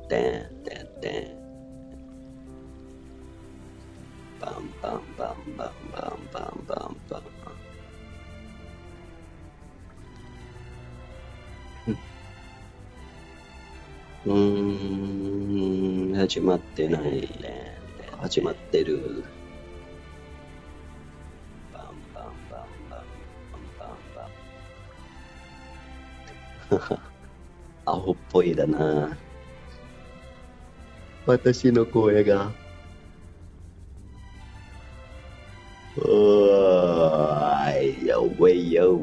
てんてんてん。バンバンバンバンバンバンバンバン。始まってない。始まってる。バンバンバンバンバンバンバン。アホっぽいだな。私の声が。おーい、よ、ウェイよ。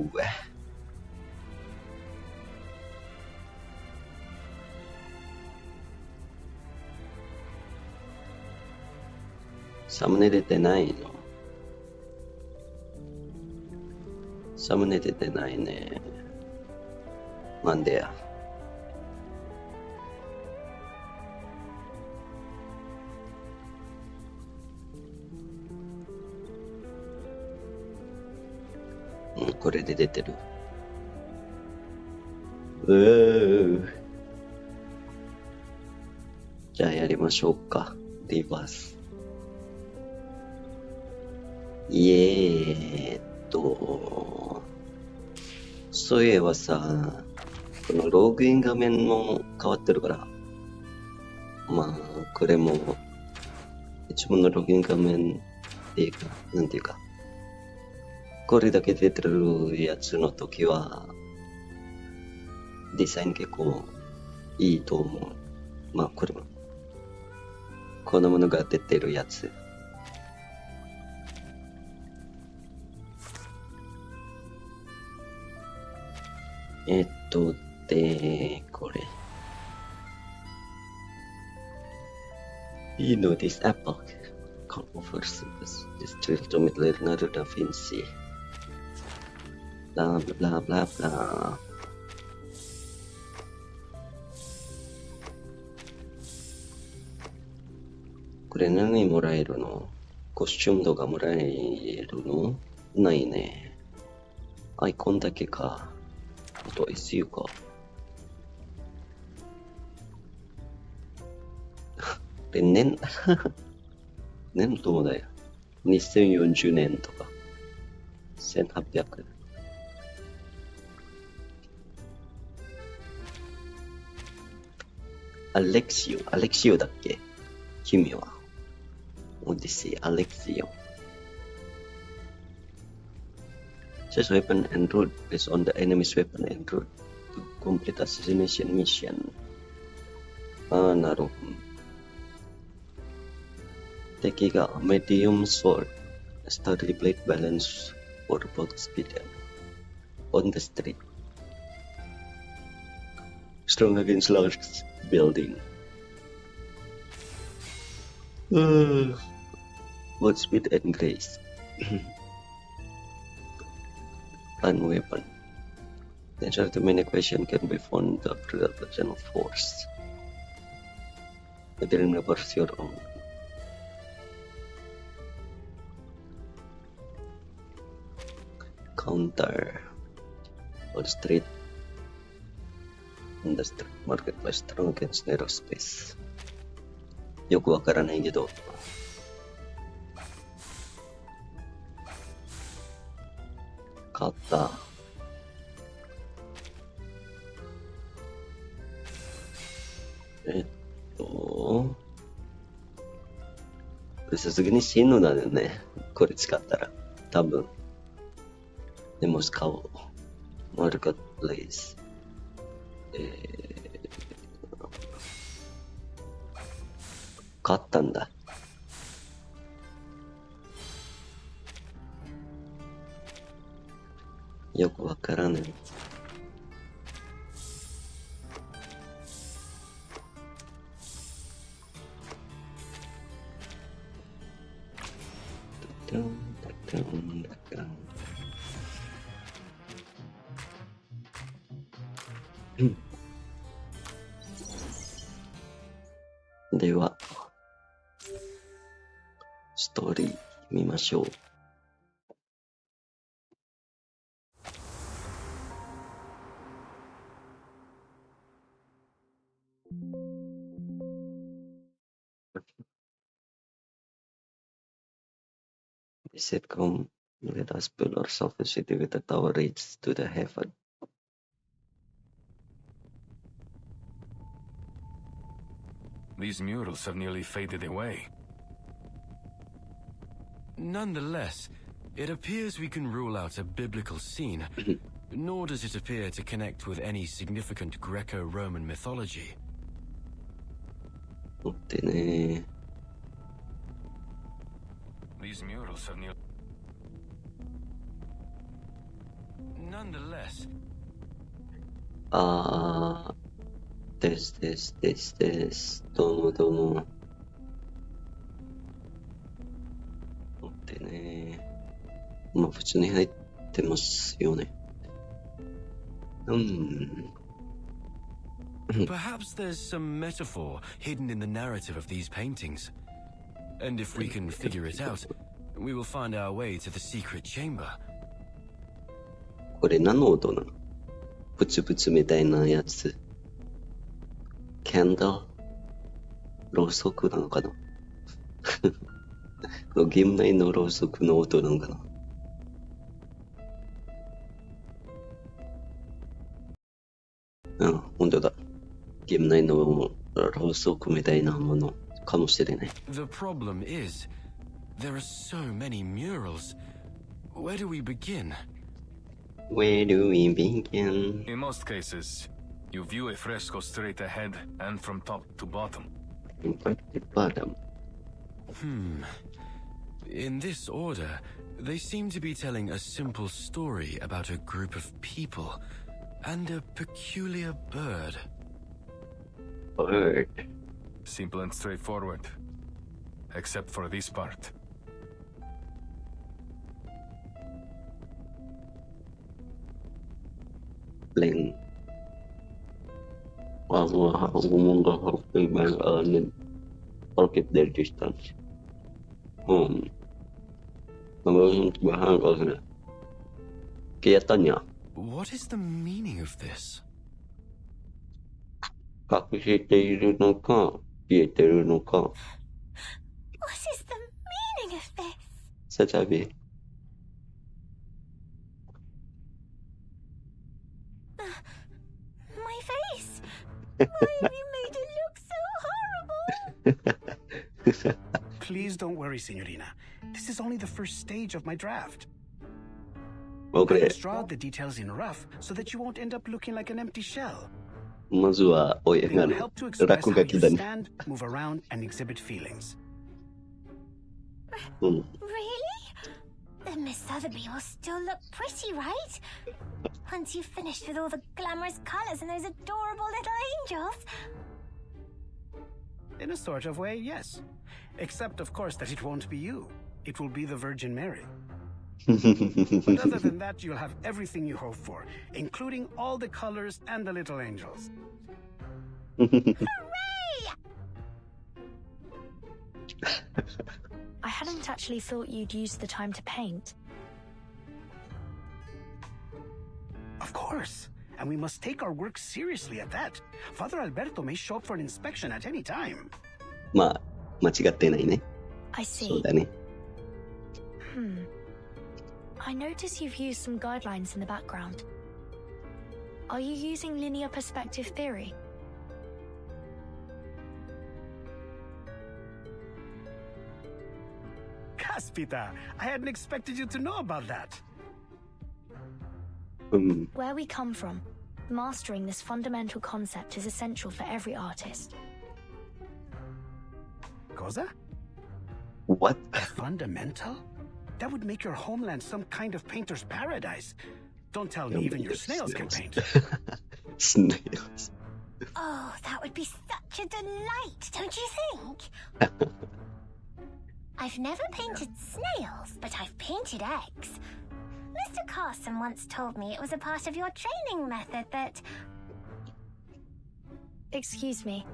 サムネ出てないの？サムネ出てないね。なんでや。これで出てる。じゃあやりましょうか。リバース。そういえばさ、このログイン画面も変わってるから、まあ、これも、一番のログイン画面っていうか、なんていうか、これだけ出てるやつの時は、デザイン結構いいと思う。まあ、これも、このものが出てるやつ。これ。You know this Apple can't offer service. This to meet Leonardo da Vinci. Blah blah blah blah. これ何もらえるの？コスチュームとかもらえるの？ないね。アイコンだけか。あと SU か。これ年どうだよ。2040年とか。1800。アレクシオだっけ？君は。オディセイ、アレクシオ。Choose weapon and route based on the enemy's weapon and route to complete assassination mission. なるほど。敵が medium sword, sturdy blade balance for both speed and on the street. Strong against large building. Both speed and grace. And weapon. The answer to many questions can be found in the production of force. But remember your own. Counter. On street. On the street marketplace. Strong against narrow space. よくわからないけど。買った。さすがに死ぬだよね。これ使ったら。多分。でも使おう。マルカットプレイス。買ったんだ。よくわからない。では、ストーリー見ましょう。He said, "Come, let us build ourselves a city with a tower reach to the heaven." These murals have nearly faded away. Nonetheless, it appears we can rule out a biblical scene, nor does it appear to connect with any significant Greco-Roman mythology. 持ってね。 These murals have nearly... Nonetheless... です。どうも。持ってね。まあ普通に入ってますよね。Perhaps there's some metaphor hidden in the narrative of these paintings. And if we can figure it out, we will find our way to the secret chamber. これ何の音なの？プツプツみたいなやつ。キャンドル？ろうそくなのかな？ゲーム内のろうそくの音なのかな？本当だ。ゲーム内のろうそくみたいなものかもしれない。The problem is, there are so many murals. Where do we begin? In most cases, you view a fresco straight ahead and from top to bottom. In this order, they seem to be telling a simple story about a group of people and a peculiar bird. Bird. Simple and straightforward. Except for this part. Lên ومنظر الآن target their distance. Kelihatannya What is the meaning of this? 隠しているのか消えてるのか。 What is the meaning of this? Sasabi. My face! Why have you made it look so horrible? Please don't worry, Signorina. This is only the first stage of my draft. I Okay. just draw out the details in rough so that you won't end up looking like an empty shell. まずはおや They が will る help to express 落 how 書 you きだね。 stand, move around, and exhibit feelings. Really? Then Miss Sotheby will still look pretty, right? Once you've finished with all the glamorous colours and those adorable little angels. In a sort of way, yes. Except, of course, that it won't be you. It will be the Virgin Mary. But other than that, you'll have everything you hope for, including all the colors and the little angels. Hooray! I hadn't actually thought you'd use the time to paint. Of course. And we must take our work seriously at that. Father Alberto may show up for an inspection at any time. まあ間違ってないね。 I そう see. だね。 I notice you've used some guidelines in the background. Are you using linear perspective theory? Caspita, I hadn't expected you to know about that. Where we come from, mastering this fundamental concept is essential for every artist. Cosa? What? Fundamental? That would make your homeland some kind of painter's paradise. Don't tell me even your snails can paint. Snails. Oh, that would be such a delight, don't you think? I've never painted snails, but I've painted eggs. Mr. Carson once told me it was a part of your training method that... Excuse me.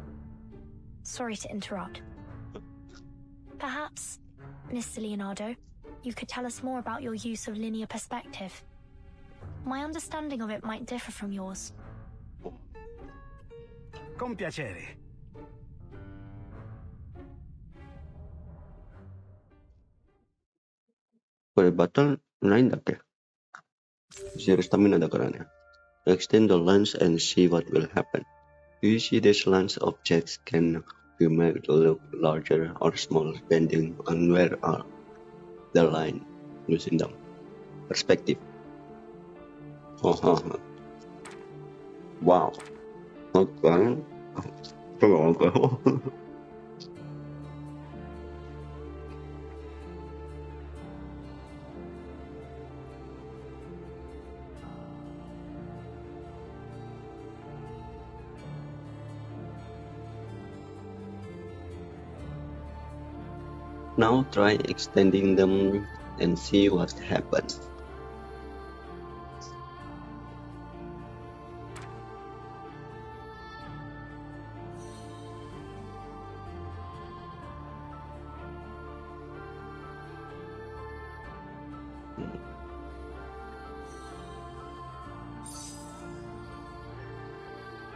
Sorry to interrupt. Perhaps, Mr. Leonardo, you could tell us more about your use of linear perspective. My understanding of it might differ from yours. Con piacere. これバトルないんだっけ？0スタミナだからね。Extend the lens and see what will happen. You see these lens objects can be made to look larger or smaller depending on where are the line using the perspective. Wow. Okay. Now try extending them and see what happens.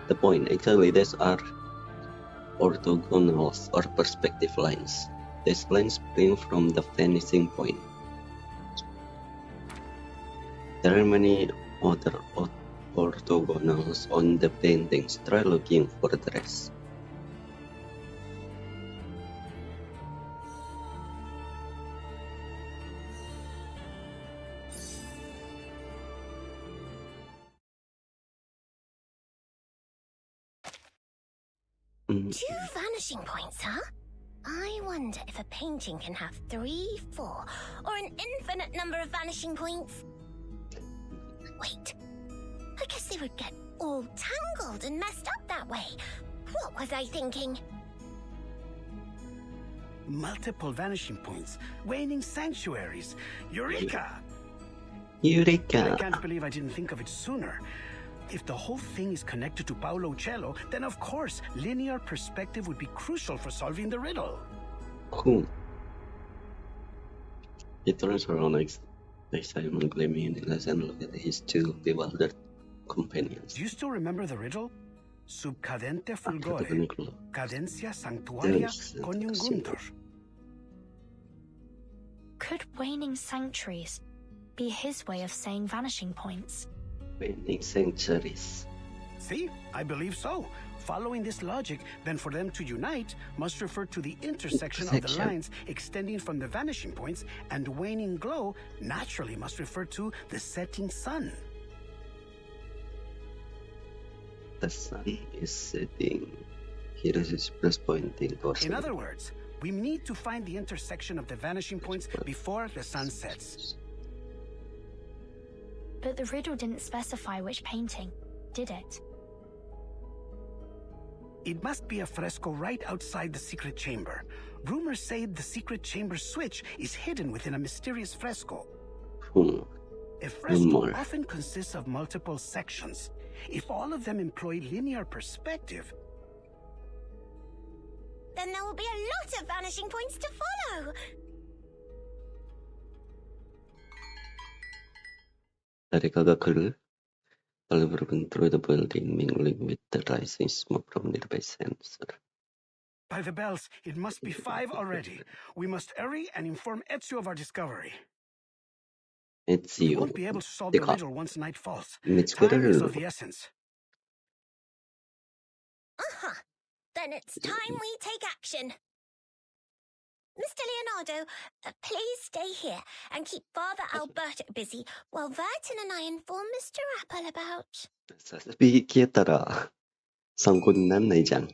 The point, actually, these are orthogonals or perspective lines. These lines spring from the vanishing point. There are many other orthogonals on the paintings. Try looking for the rest. Two vanishing points, huh? I wonder if a painting can have 3, 4, or an infinite number of vanishing points. Wait, I guess they would get all tangled and messed up that way. What was I thinking? Multiple vanishing points, waning sanctuaries. Eureka! Eureka! I can't believe I didn't think of it sooner. If the whole thing is connected to Paolo Cello, then of course, linear perspective would be crucial for solving the riddle. Cool. He turns around next time and gleaming in and look at his two bewildered companions. Do you still remember the riddle? Sub cadente fulgore, cadencia sanctuaria coniunguntur. Could waning sanctuaries be his way of saying vanishing points? Waning sanctuaries. See, I believe so. Following this logic, then for them to unite must refer to the intersection of the lines extending from the vanishing points, and waning glow naturally must refer to the setting sun. The sun is setting. Here is his plus pointing towards. In other words, we need to find the intersection of the vanishing points before the sun sets. But the riddle didn't specify which painting, did it? It must be a fresco right outside the secret chamber. Rumors say the secret chamber switch is hidden within a mysterious fresco. A fresco often consists of multiple sections. If all of them employ linear perspective, then there will be a lot of vanishing points to follow.誰かが来る? Oliver went through the building, mingling with the rising smoke from nearby sensor. By the bells, it must be 5 already. We must hurry and inform Ezio of our discovery. We won't be able to solve the riddle once night falls. Time is of the essence. Then it's time we take action. Mr. Leonardo, please stay here and keep Father Alberto busy while Vertin and I inform Mr. Apple about... さすがに消えたら参考にならないじゃん。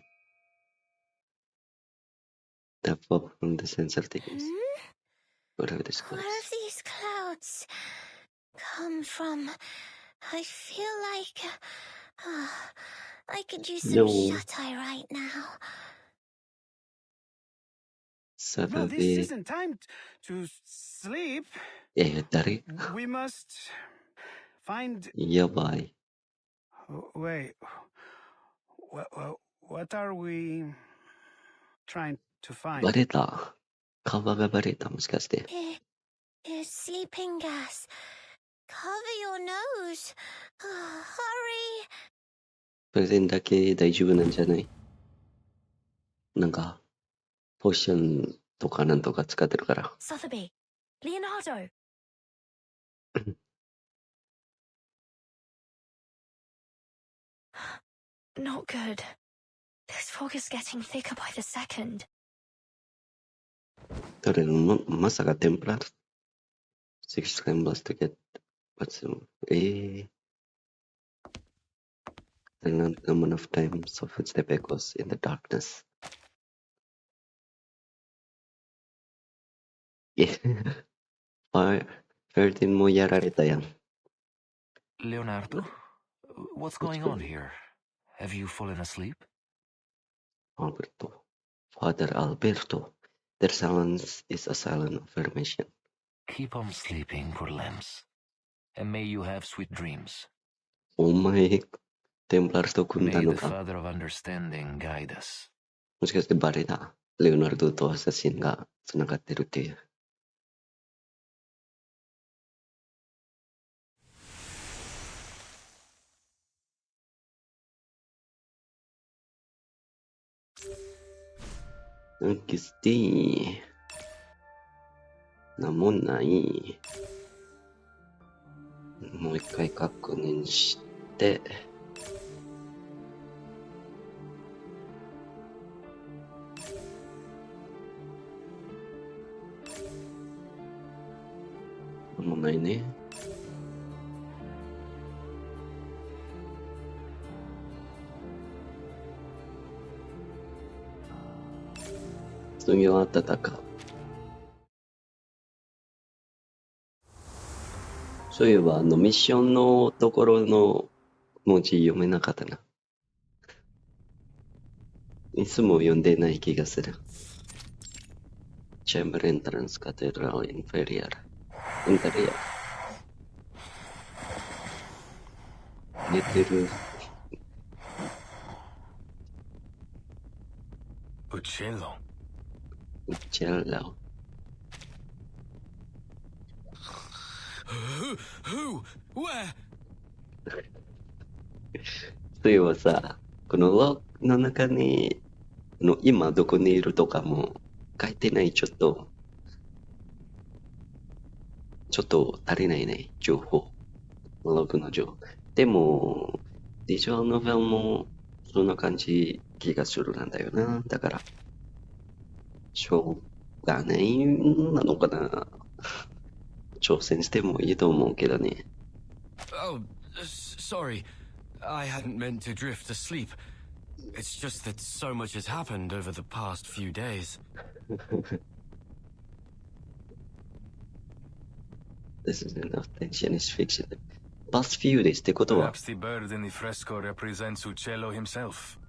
The pop from the sensor takes. Whatever this Where have these clouds come from? I feel like I could use some shut-eye right now. No, this isn't time to sleep.誰? We must find... やばい。Wait. What are we trying to find? バレた。顔がバレた、もしかして。Here's sleeping gas. Cover your nose. Hurry. プレゼンだけ大丈夫なんじゃない？なんか、ポーションとかなんとか使ってるから。Sotheby, Leonardo, Not good. This fog is getting thicker by the second. どれのまさかテンプラー6 canvas to get what's the number of times of footstep echoes in the darkness. Yeah. 13もやられたやん。 Leonardo? What's going on here? Have you fallen asleep? Alberto. Father Alberto. Their silence is a silent affirmation. Keep on sleeping, poor lambs. And may you have sweet dreams. お前、テンプラーと組んだ May の the か。 Father of Understanding guide us. もしかしてバレた。レオナルドとアサシンが繋がってるっていう。キスティー。なんもない。もう一回確認して。なんもないね。次は暖か。そういえば、ミッションのところの文字読めなかったな。いつも読んでない気がする。Chamber Entrance Cathedral Inferior。インテリア。寝てる。Uccello. うちらら。 Who? Where? そういえばさ、このロックの中に、今どこにいるとかも書いてない。ちょっと足りないね、情報。ロックの情報。でも、ビジュアルノベルもそんな感じ気がするなんだよな。だから、しょうがないなのかな。挑戦してもいいと思うけどね。Oh, sorry. I hadn't meant to drift asleep. It's just that so much has happened over the past few days. This is enough tension is fiction. Past few days ってことは、 Perhaps the bird in the fresco represents Uccello himself.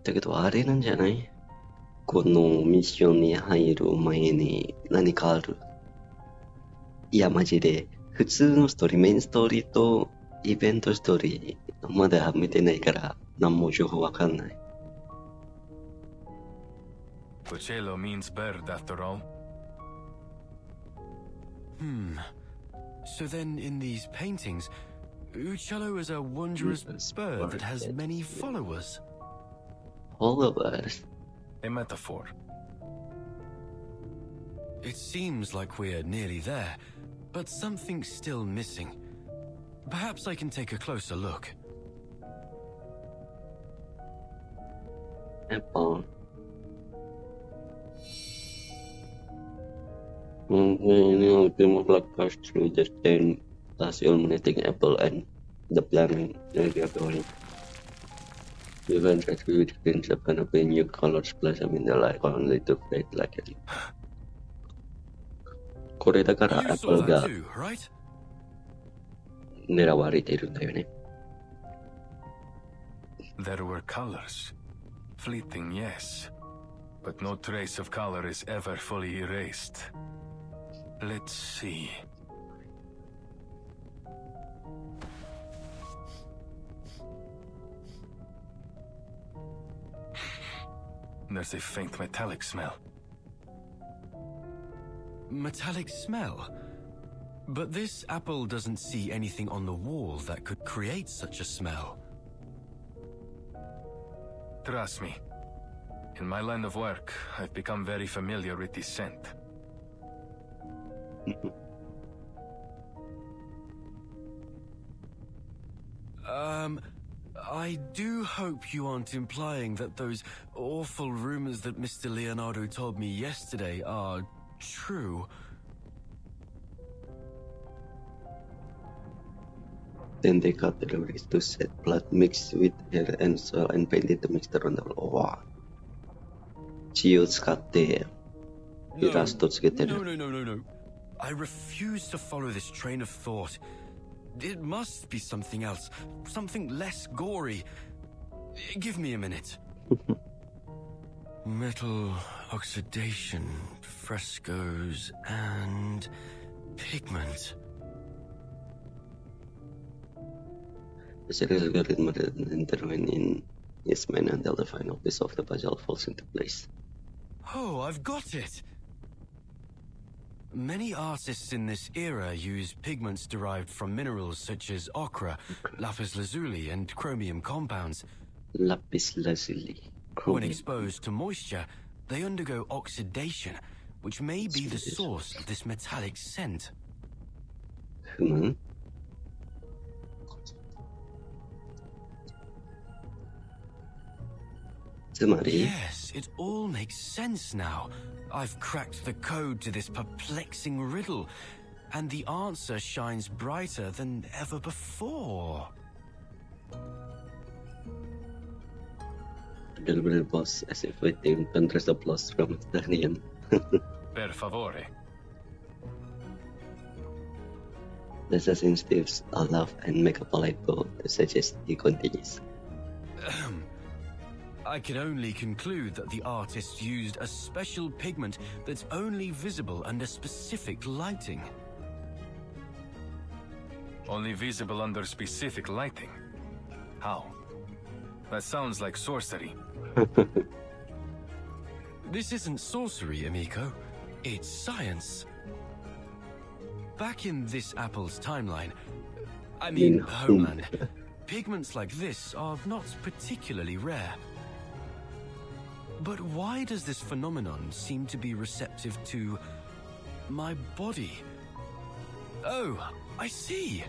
だけどあれなんじゃない？このミッションに入る前に何かある？いや、マジで、普通のストーリー、メインストーリーとイベントストーリー、まだ見てないから、何も情報わかんない。Uccello means bird after all. So then in these paintings, Uccello is a wondrous bird that has many followers. Followers? A metaphor. It seems like we're nearly there, but something's still missing. Perhaps I can take a closer look. Apple. The ultimate blood pass through the stain, thus illuminating Apple and the planet going. The event that we experience upon a new colors blossom in the light only to fade like it. これだから You Apple saw が that too, right? 狙われているんだよね。There were colors. Fleeting, yes. But no trace of color is ever fully erased. Let's see. There's a faint metallic smell. Metallic smell? But this apple doesn't see anything on the wall that could create such a smell. Trust me. In my line of work, I've become very familiar with this scent. I do hope you aren't implying that those awful rumors that Mr. Leonardo told me yesterday are true. Then they cut the rice to set blood mixed with air and soil and painted the mixture on the wall. Wow. 血を使ってイラストつけてる。No. I refuse to follow this train of thought. It must be something else, something less gory. Give me a minute. Metal oxidation, frescoes, and pigment. The series algorithm intervene in its main until the final piece of the puzzle falls into place. Oh, I've got it! Many artists in this era use pigments derived from minerals such as ochre, lapis lazuli, and chromium compounds. Lapis lazuli. When exposed to moisture, they undergo oxidation, which may be the source of this metallic scent. Yes, it all makes sense now. I've cracked the code to this perplexing riddle, and the answer shines brighter than ever before. Benar-benar boss, as if waiting thunderous applause from Daniel. Per favore. The assassin stiffs a laugh and make a polite bow to suggest he continues. I can only conclude that the artist used a special pigment that's only visible under specific lighting. Only visible under specific lighting? How? That sounds like sorcery. This isn't sorcery, amico. It's science. Back in this apple's timeline, I mean homeland, pigments like this are not particularly rare. But why does this phenomenon seem to be receptive to my body? Oh, I see.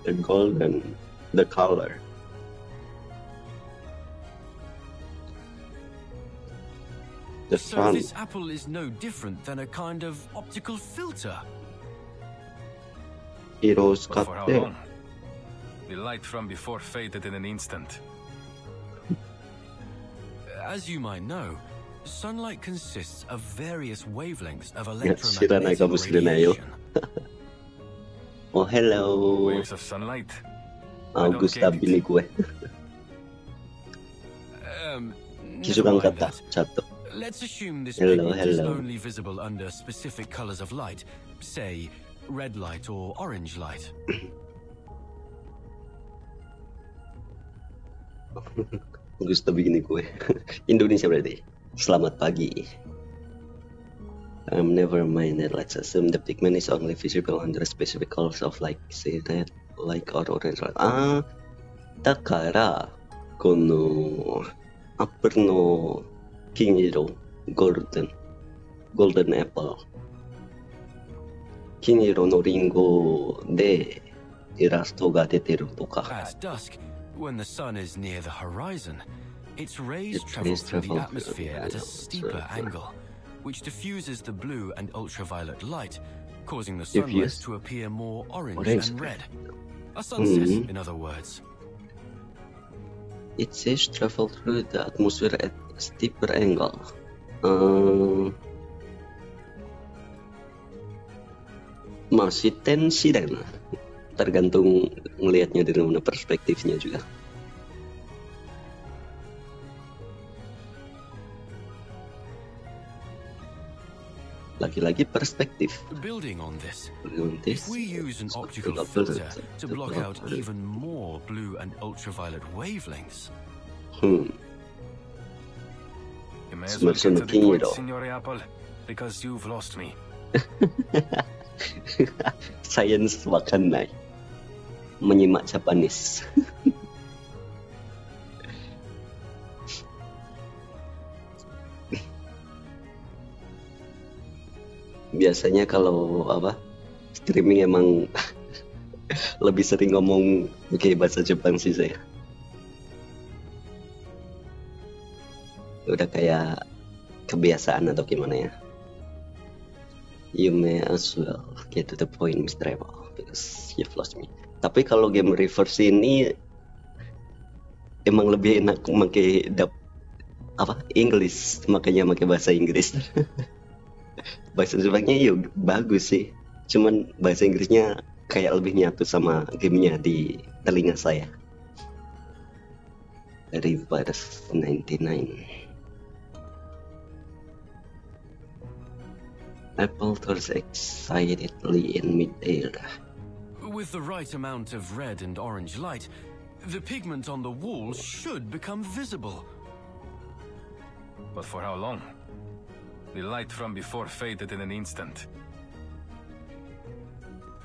The golden, the color. The So sun. this apple is no different than a kind of optical filter. Heroes But cut for how there. long? The light from before faded in an instant. As you might know, sunlight consists of various wavelengths of Sira na kamu electromagnetic sila na yun. radiation. Oh, hello. Waves of sunlight. I don't Augusta get it. bini gue. Never Kisukang mind kata, that. chato. Let's assume this Hello, pigment is hello. only visible under specific colors of light, say red light or orange light. Augusta bini gue. Indonesia berarti. Selamat pagi. Never mind that. Let's assume the pigment is only visible under specific colors of light, say red, like or orange light. だからこのアップルの金色、ゴールデンアップル、金色のリンゴでイラストが出てるとか。 At dusk, when the sun is near the horizon, its rays Its travel rays through the travel atmosphere at a through- steeper angle, which diffuses the blue and ultraviolet light, causing the Diffuse? sunlight to appear more orange Orange. and red. A sunset, Mhm. in other words. It says travel through the atmosphere at a steeper angle. Masih tensi dan tergantung ngelihatnya dari mana perspektifnya juga. Lagi-lagi perspektif. Building on this, This if we use an optical optical filter filter to to block block out the- even more blue and ultraviolet wavelengths, You may as well Smash get to the King point, Hero. Signore Apple, because you've lost me. Science wakanai. Menyimak Japanese. Biasanya kalau streaming emang lebih sering ngomong pakai bahasa Jepang sih saya. Udah kayak kebiasaan atau gimana ya. You may as well get to the point, Mr. Evo, because you've lost me. Tapi kalau game reverse ini emang lebih enak pakai English, makanya pakai bahasa Inggris. Bahasa Jepangnya yuk bagus sih, cuman bahasa Inggrisnya kayak lebih nyatu sama gamenya di telinga saya. Reverse 99. Apple turns excitedly in mid-air. With the right amount of red and orange light, the pigment on the walls should become visible. But for how long? The light from before faded in an instant.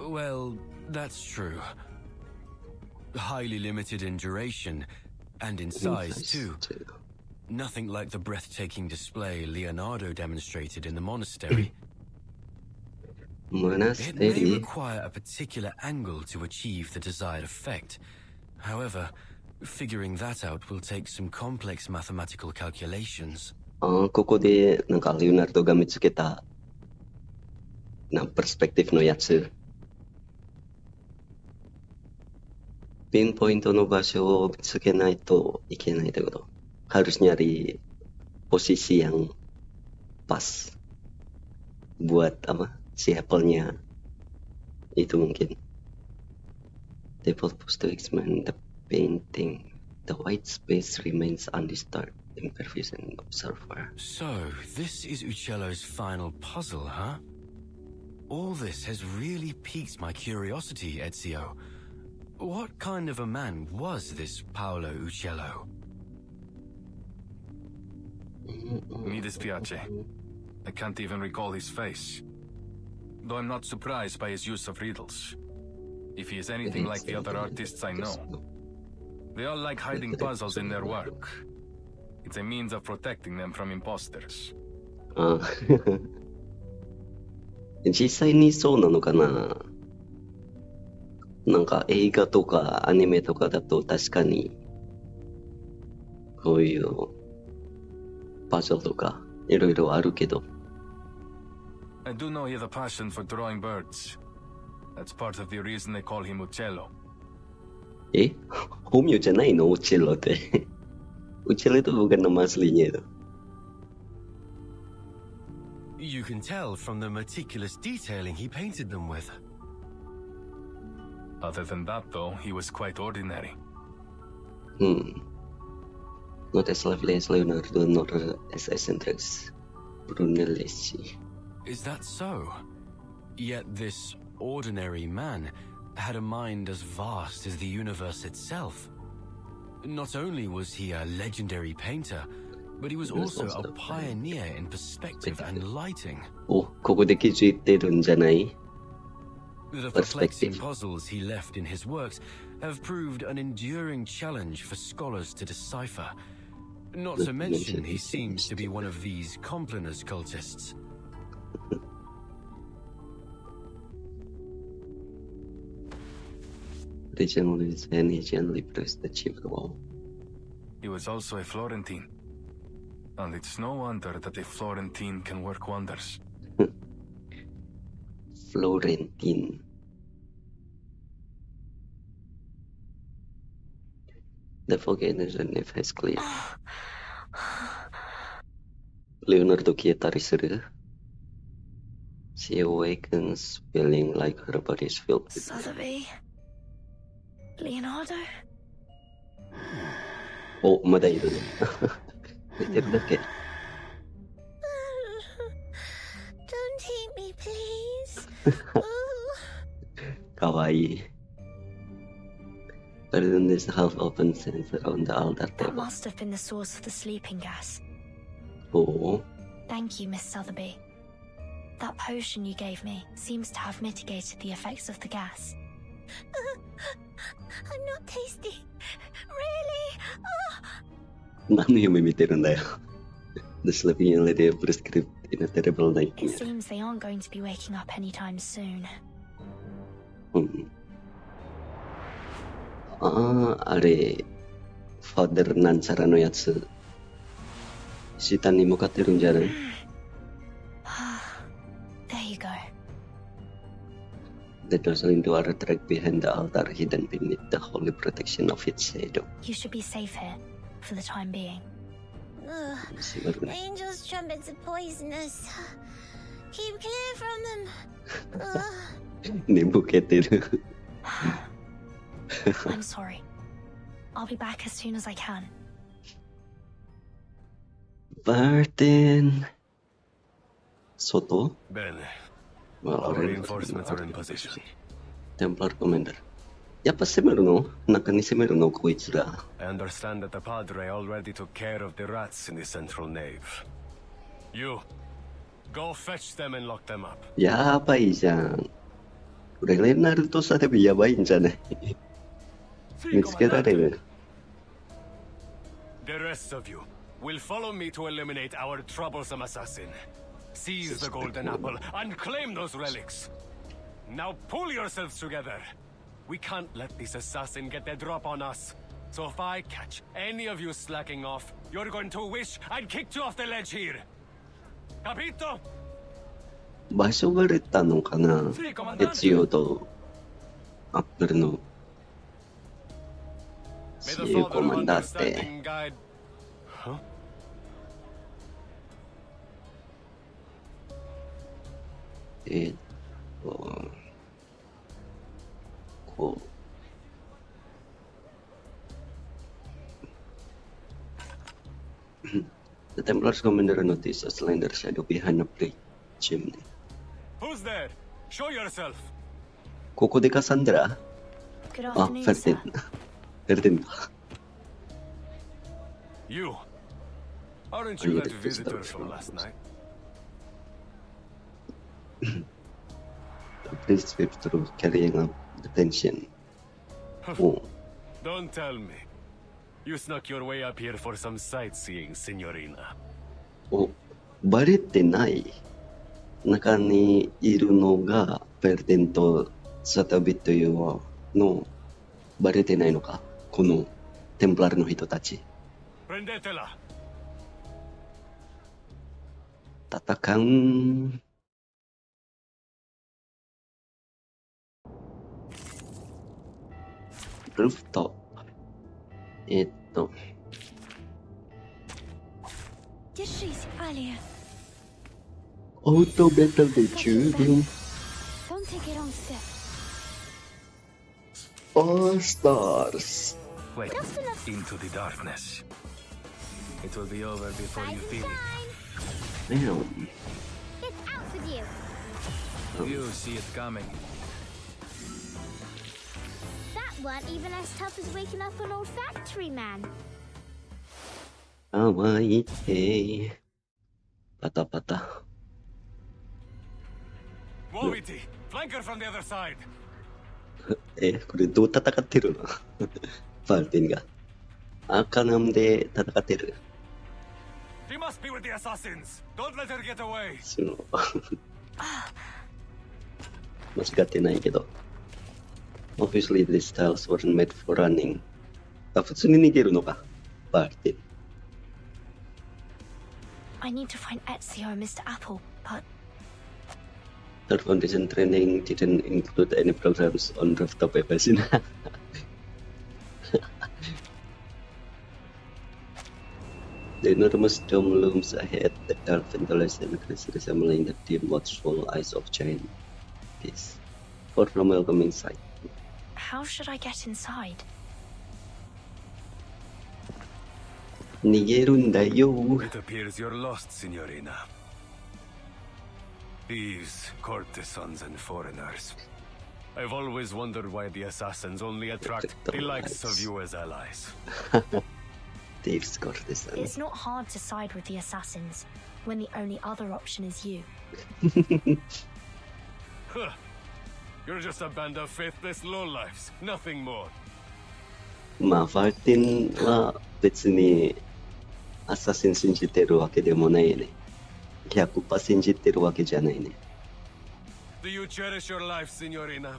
Well, that's true. Highly limited in duration, and in size too. Nothing like the breathtaking display Leonardo demonstrated in the monastery. It may require a particular angle to achieve the desired effect. However, figuring that out will take some complex mathematical calculations. ここでなんかレオナルドが見つけたペルスペクティブのやつ。ピンポイントの場所を見つけないといけないってこと。Harus nyari posisi yang pas buat si Apple-nya itu mungkin. They propose to examine the painting. The white space remains undisturbed. Imperfect observer. So, this is Uccello's final puzzle, huh? All this has really piqued my curiosity, Ezio. What kind of a man was this Paolo Uccello? Mi dispiace. I can't even recall his face. Though I'm not surprised by his use of riddles. If he is anything like the other artists I know, they all like hiding puzzles in their work. It's a means of protecting them from imposters. 実際にそうなのかな。なんか映画とかアニメとかだと確かにこういうパズルとかいろいろあるけど。I do know he has a passion for drawing birds. That's part of the reason they call him Uccello. 本名じゃないの？ウチェロって。ウチェロitu bukan nama aslinya itu. You can tell from the meticulous detailing he painted them with. Other than that, though, he was quite ordinary. Not as lovely as Leonardo, nor as eccentric as Brunelleschi. Is that so? Yet this ordinary man had a mind as vast as the universe itself. Not only was he a legendary painter, but he was also a pioneer in perspective and lighting. ここで気づいてるんじゃない？ The perplexing puzzles he left in his works have proved an enduring challenge for scholars to decipher. Not to mention he seems to be one of these Compliners cultists. Originally gently pressed the chip wall. He was also a Florentine. And it's no wonder that a Florentine can work wonders. Florentine. The forgotten has clear. Leonardo Chietari. She awakens feeling like her body is filled with Sotheby. Leonardo? まだいるね。寝てるだけ。Don't eat me, please. かわいい。But then there's a half-open sensor on the altar That table. must have been the source of the sleeping gas. Thank you, Miss Sotheby. That potion you gave me seems to have mitigated the effects of the gas. I'm not tasty. Really? 何の夢見てるんだよ。The sleeping lady prescribed in a terrible It nightmare. seems they aren't going to be waking up anytime soon. ああ、あれ、ファーデルなんちゃらのやつ、下に向かってるんじゃない？ There you go. The dozen into our track behind the altar, hidden beneath the holy protection of its shadow. You should be safe here, for the time being. Ugh. Masih baru nih. Angels' trumpets are poisonous. Keep clear from them. Ugh. Nebuketeru. I'm sorry. I'll be back as soon as I can. Barton. Soto? Bene. Well, Our already reinforcements are in position. Templar Commander. やっぱ攻めるの？中に攻めるのこいつら。I understand that the Padre already took care of the rats in the central nave. You, go fetch them and lock them up. やばいじゃん。これレナルトさでもやばいんじゃない？見つけられる。The rest of you will follow me to eliminate our troublesome assassin. Seize the golden apple and claim those relics. Now pull yourselves together. We can't let this assassin get the drop on us. So if I catch any of you slacking off, you're going to wish I'd kicked you off the ledge here. Capito? 場所がれたのかな？エチオとアップルの May the Sí, Father of comandante. Understanding guide. Huh? こう。The Templars Commander noticed a slender shadow behind a brick chimney. Who's there? Show yourself. ここでカサンドラ？ Good あ、フ afternoon, ェルテ sir. ン。フェルテンだ。You. Aren't Are you you that the visitor visitor from from last night? The priest swept through, carrying up the pension. お Don't tell me. You snuck your way up here for some sightseeing, Signorina. お、バレてない。中にいるのがフェルテンとサタビというのバレてないのか、このテンプラルの人たち。 Prendetela. 戦う。ルーフト。Dishes, Alia. オートベトで十分。 Don't take it on step. オースターズ。 Wait. Into the darkness. It will be over before you feel it. ね It's out with you. You see it coming. That weren't even as tough as waking up an old factory man. 甘いて。パタパタ。 Wovity, flanker from the other side. これどう戦ってるの？ファルテンが。赤ナムで戦ってる。 He must be with the assassins. Don't let her get away. その間違ってないけど。Obviously, these tiles weren't made for running. あ、普通に逃げるのか。ファルテン。 I need to find Ezio and Mr. Apple, but Their foundation training didn't include any programs on rooftop evasion. The enormous dome looms ahead, the dark ventilation increase resembling the dim, watchful eyes of giant beasts. For from welcoming sight. how should I get inside? 逃げるんだよ。 It appears you're lost, Signorina. Thieves, courtesans, and foreigners. I've always wondered why the assassins only attract the likes of you as allies. Thieves got this. It's not hard to side with the assassins when the only other option is you. Huh. You're just a band of faithless lowlifes, nothing more. まあ、ファルテンは別にアサシン信じてるわけでもないね。100% 信じてるわけじゃないね。 Do you cherish your life, Signorina?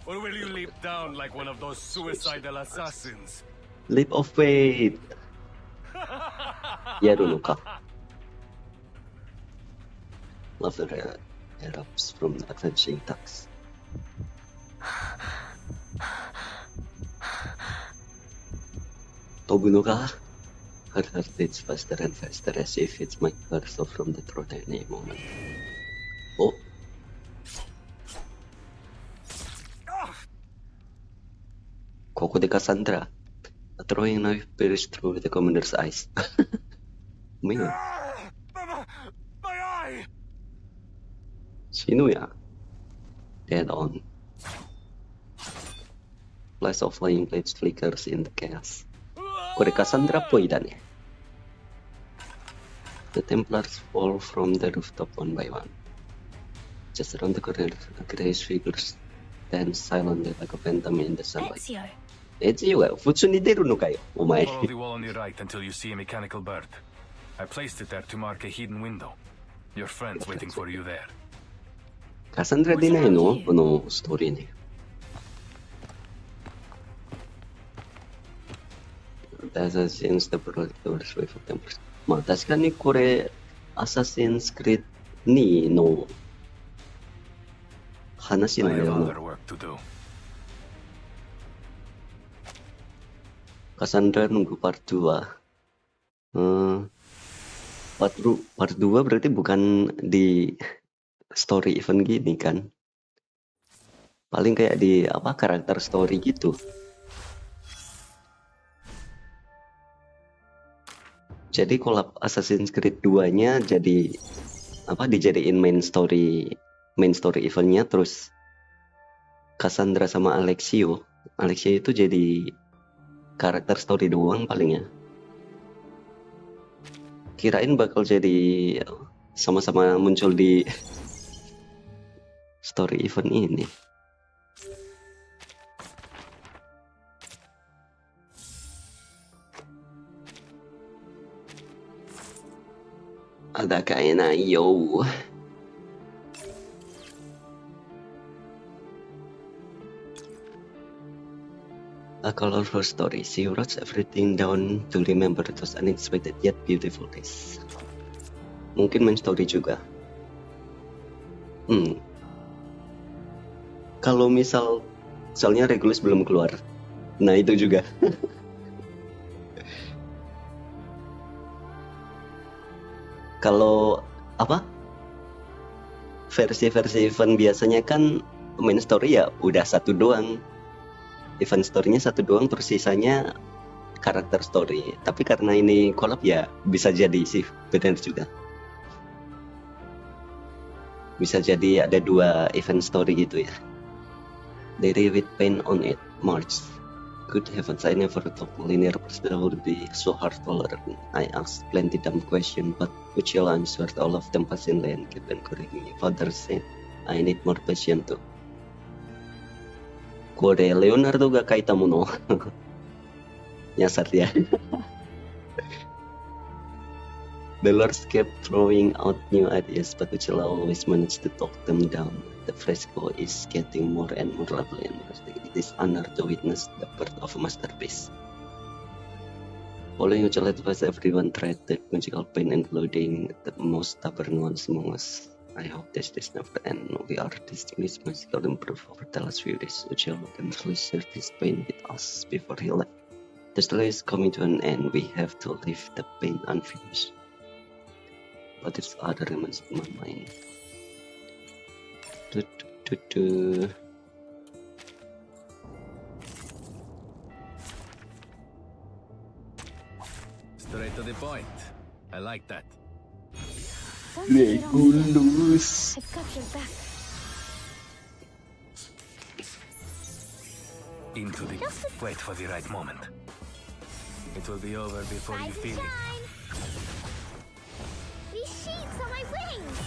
Or will you leap down like one of those suicidal assassins? Leap of faith. やるのか。Laughter erupts from the avenging tugs. Tobunoga her heart beats faster and faster as if it might burst off from the throat at any moment. Oh. Koko de Cassandra. A throwing knife pierced through the commander's eyes. Man. My eye! Sino ya? Dead on. Flash of flying blades flickers in the chaos. これカサンドラっぽいだね。The Templars fall from the rooftop one by one. Just around the corner, a grayish figure stands silently like a phantom in the sunlight. エジオが普通に出るのかよ、お前。 Follow the wall on your right until you see a mechanical bird. I placed it there to mark a hidden window. Your friend's waiting for you there. カサンドラ出ないのこのストーリーに。Assassin's the Brothers Way for Templars。まあ確かにこれ、Assassin's Creed 2の話の I have よう other な。 work to do. Cassandra nunggu part 2. Part 2 berarti bukan di story event gini kan? Paling kayak di apa karakter story gitu. Jadi collab Assassin's Creed 2-nya jadi apa dijadiin main story eventnya, terus Cassandra sama Alexio itu jadi karakter story doang palingnya. Kirain bakal jadi sama-sama muncul di story event ini. Ada kayaknya yo. A colorful story. She wrote everything down to remember those unexpected yet beautiful days. Mungkin main story juga. Kalau misalnya Regulus belum keluar. Nah itu juga. Kalau apa? Versi-versi event biasanya kan main story ya udah satu doang. Event story-nya satu doang, terus sisanya karakter story. Tapi karena ini collab ya bisa jadi sih, benar juga. Bisa jadi ada 2 event story gitu ya. Diary with pain on it, March. Good heavens, I never thought linear personal would be so hard to learn. I asked plenty dumb questions, but Uchiel answered all of them patiently and kept encouraging me. Father said, I need more patience too. これレオナルドが書いたものnyasar ya. The lords kept throwing out new ideas, but Uchiel always managed to talk them down. The fresco is getting more and more lovely and interesting. It is an honor to witness the birth of a masterpiece. Following Uchiel advice, everyone tried the conjugal pain, including the most stubborn ones among us. I hope this never ends. We are dismissed magical improve over the last few days. Uchiel can really share his pain with us before he left. The story is coming to an end. We have to leave the pain unfinished. But there's other remains in my mind. Straight to the point. I like that. Regulus. I've got your back. Into the... Wait for the right moment. It will be over before you feel it. These sheets are my wings!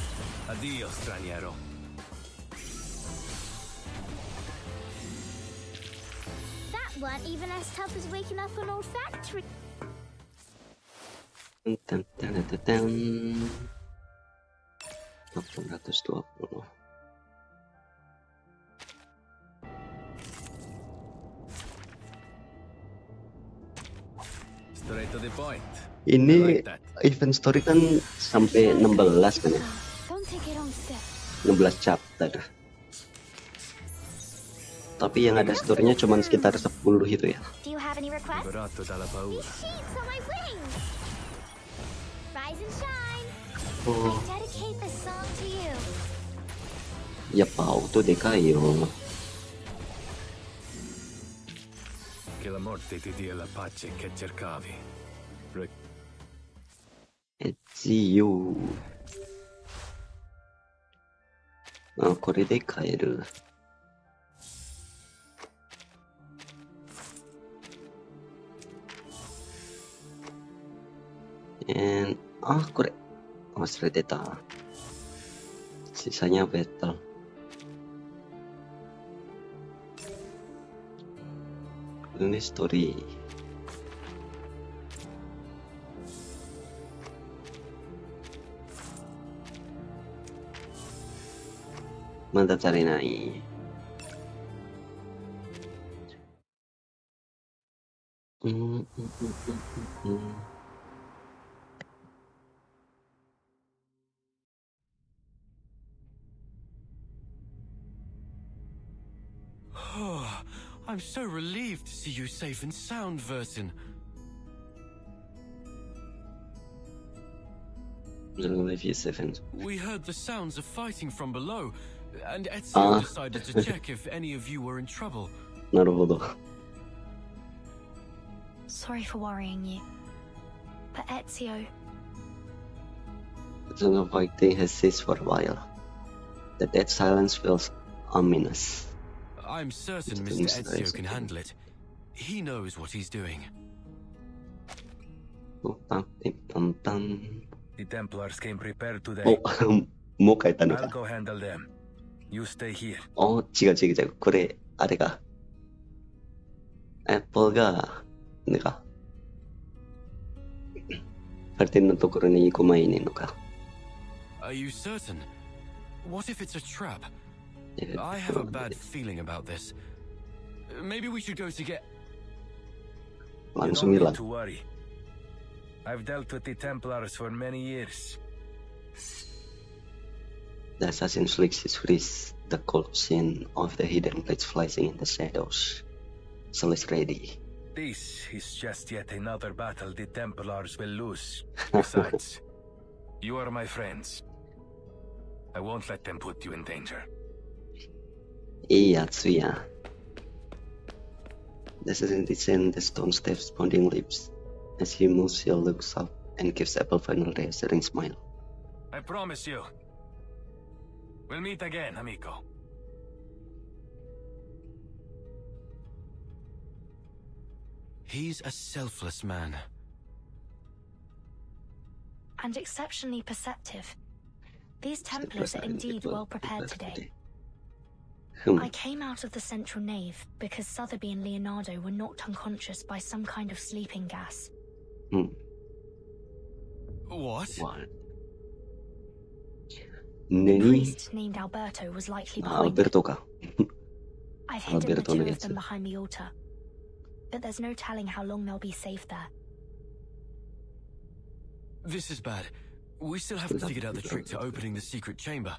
Adios, straniero. That weren't even as tough as waking up an old factory. Dun, dun, dun, dun, dun. 820. to the point. Ini event story kan sampai 16 kan ya? Don't take it on step. 16 chapter. Tapi yang ada story-nya cuma sekitar 10 itu ya. Do you have any requests? Liberato dalla paura. These shapes on my wings. Rise and shine. Oh, I dedicate this song to you. ya pauto de kayo. Che la morte ti dia la pace che cercavi. Ezio. あ、これで買える。あ、これ。忘れてた。Sisanya battle. Ini story. Mantap cari naik. Oh, I'm so relieved to see you safe and sound, Vertin. We heard the sounds of fighting from below, and Ezio decided to check if any of you were in trouble. なるほど。 Sorry for worrying you. But Ezio, The fighting has ceased for a while. The dead silence feels ominous. I'm certain Mr. Ezio can handle it. He knows what he's doing. The Templars came prepared today. もう書いたの I'll か。 go handle them. You stay here. 違う。これ、あれが。Apple が、なんか、カルテンのところに行く前にのか。Are you certain? What if it's a trap? I have a bad feeling about this. Maybe we should go to get... You Langsung don't need hilang. to worry. I've dealt with the Templars for many years. The assassin flicks his wrist. The cold scene of the hidden blades flashing in the shadows. Soul is ready. This is just yet another battle the Templars will lose. Besides, you are my friends. I won't let them put you in danger. いいやつや。The assassin descends the stone steps, pounding lips. As he moves, he looks up and gives Apple final reassuring smile. I promise you. We'll meet again, amico. He's a selfless man. and exceptionally perceptive. These Templars are indeed well prepared today. I came out of the central nave because Sotheby and Leonardo were knocked unconscious by some kind of sleeping gas. What? The priest named Alberto was likely behind it. Alberto ka. I've hidden the Alberto two na of them yan. behind the altar, but there's no telling how long they'll be safe there. This is bad. We still haven't figured out the trick to opening the secret chamber.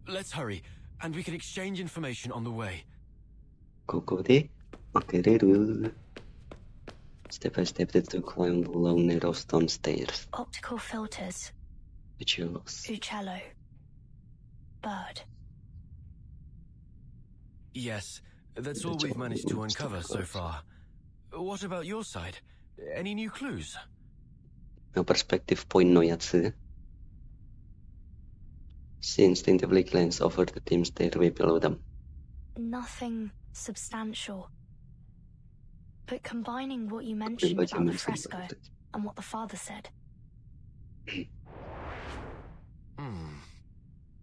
Let's hurry, and we can exchange information on the way. ここで開けれる。Step by step to climb the long narrow stone stairs. Optical filters, Uccellos. Uccello, bird. Yes, that's all we've managed to uncover so far. What about your side? Any new clues? No perspective point no yatsu. She instinctively glanced over the dim stairway below them. Nothing substantial. But combining what you mentioned about the fresco and what the father said.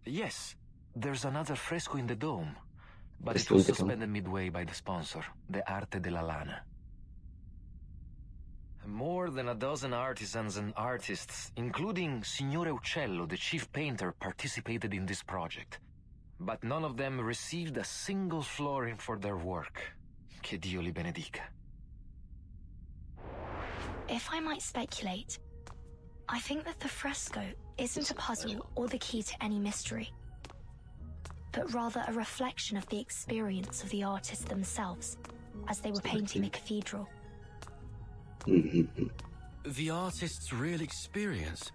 Yes, there's another fresco in the dome, but it Fresco in was the dome. suspended midway by the sponsor, the Arte della Lana. More than a dozen artisans and artists, including Signore Uccello, the chief painter, participated in this project. But none of them received a single florin for their work. Che Dio li benedica. If I might speculate, I think that the fresco isn't a puzzle or the key to any mystery, but rather a reflection of the experience of the artists themselves as they were painting the cathedral. The artist's real experience?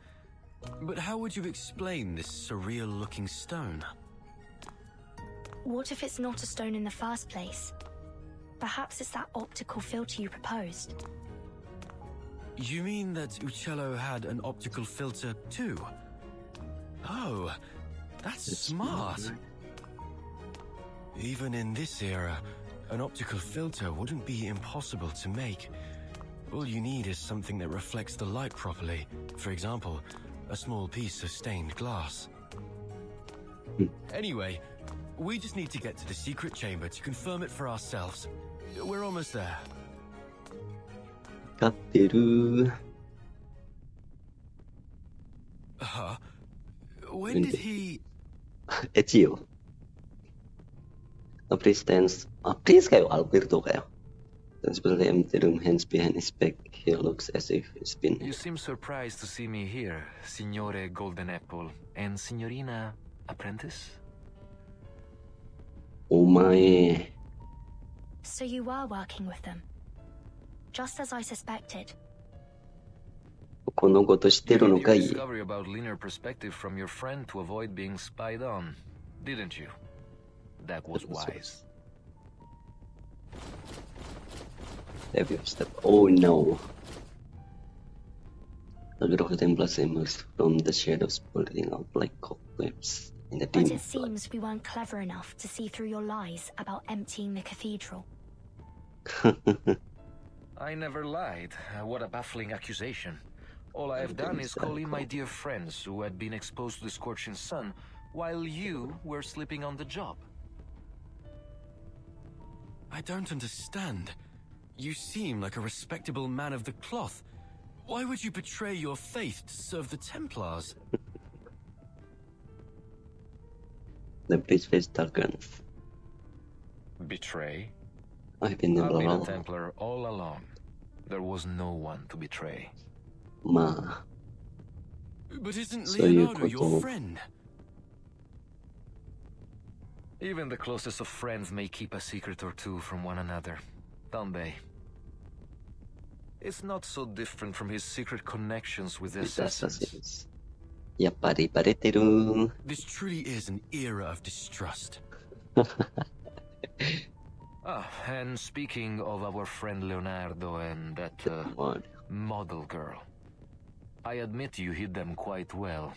But how would you explain this surreal-looking stone? What if it's not a stone in the first place? Perhaps it's that optical filter you proposed. You mean that Uccello had an optical filter too? Oh, that's smart. Even in this era, an optical filter wouldn't be impossible to make. All you need is something that reflects the light properly. For example, a small piece of stained glass. Anyway, we just need to get to the secret chamber to confirm it for ourselves. We're almost there. 勝ってる。 Huh? When did he... Ezio. A priest stands... A priest kayo? Alberto kayo? Stands by the empty room, hands behind his back. He looks as if he's been... You seem surprised to see me here, Signore Golden Apple, and Signorina Apprentice? Oh my... So you were working with them, just as I suspected. このこと知ってるのかい? You made your discovery about linear perspective from your friend to avoid being spied on, didn't you? That was wise. Oh no. A group of Templars emerged from the shadows, pulling out like cobwebs in the dim. But it seems we weren't clever enough to see through your lies about emptying the cathedral. I never lied. What a baffling accusation. All I have done is call in my dear friends who had been exposed to the scorching sun, while you were sleeping on the job. I don't understand. You seem like a respectable man of the cloth. Why would you betray your faith to serve the Templars? The priest's face darkens. Betray? I've been I've been a along. Templar all along. There was no one to betray. Ma. But isn't So you Leonardo could your go- friend? Even the closest of friends may keep a secret or two from one another, don't they? It's not so different from his secret connections with the assassins. やっぱりバレてる。 This truly is an era of distrust. And speaking of our friend Leonardo and that model girl, I admit you hid them quite well.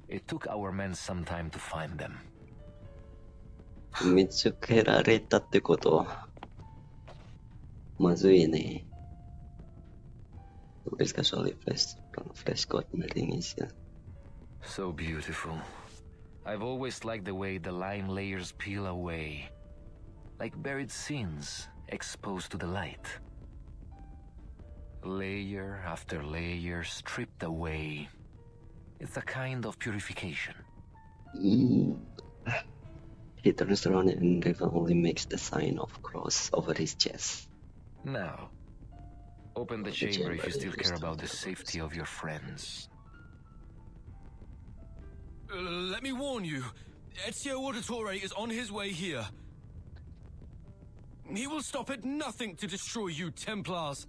It took our men some time to find them. 見つけられたってこと。まずいね。It's casually fresh got in Indonesia. So beautiful. I've always liked the way the lime layers peel away. Like buried sins exposed to the light. Layer after layer stripped away. It's a kind of purification. He turns around and reverently makes the sign of cross over his chest. Now, open the chamber if you still care about the safety of your friends. Let me warn you, Ezio Auditore is on his way here. He will stop at nothing to destroy you, Templars.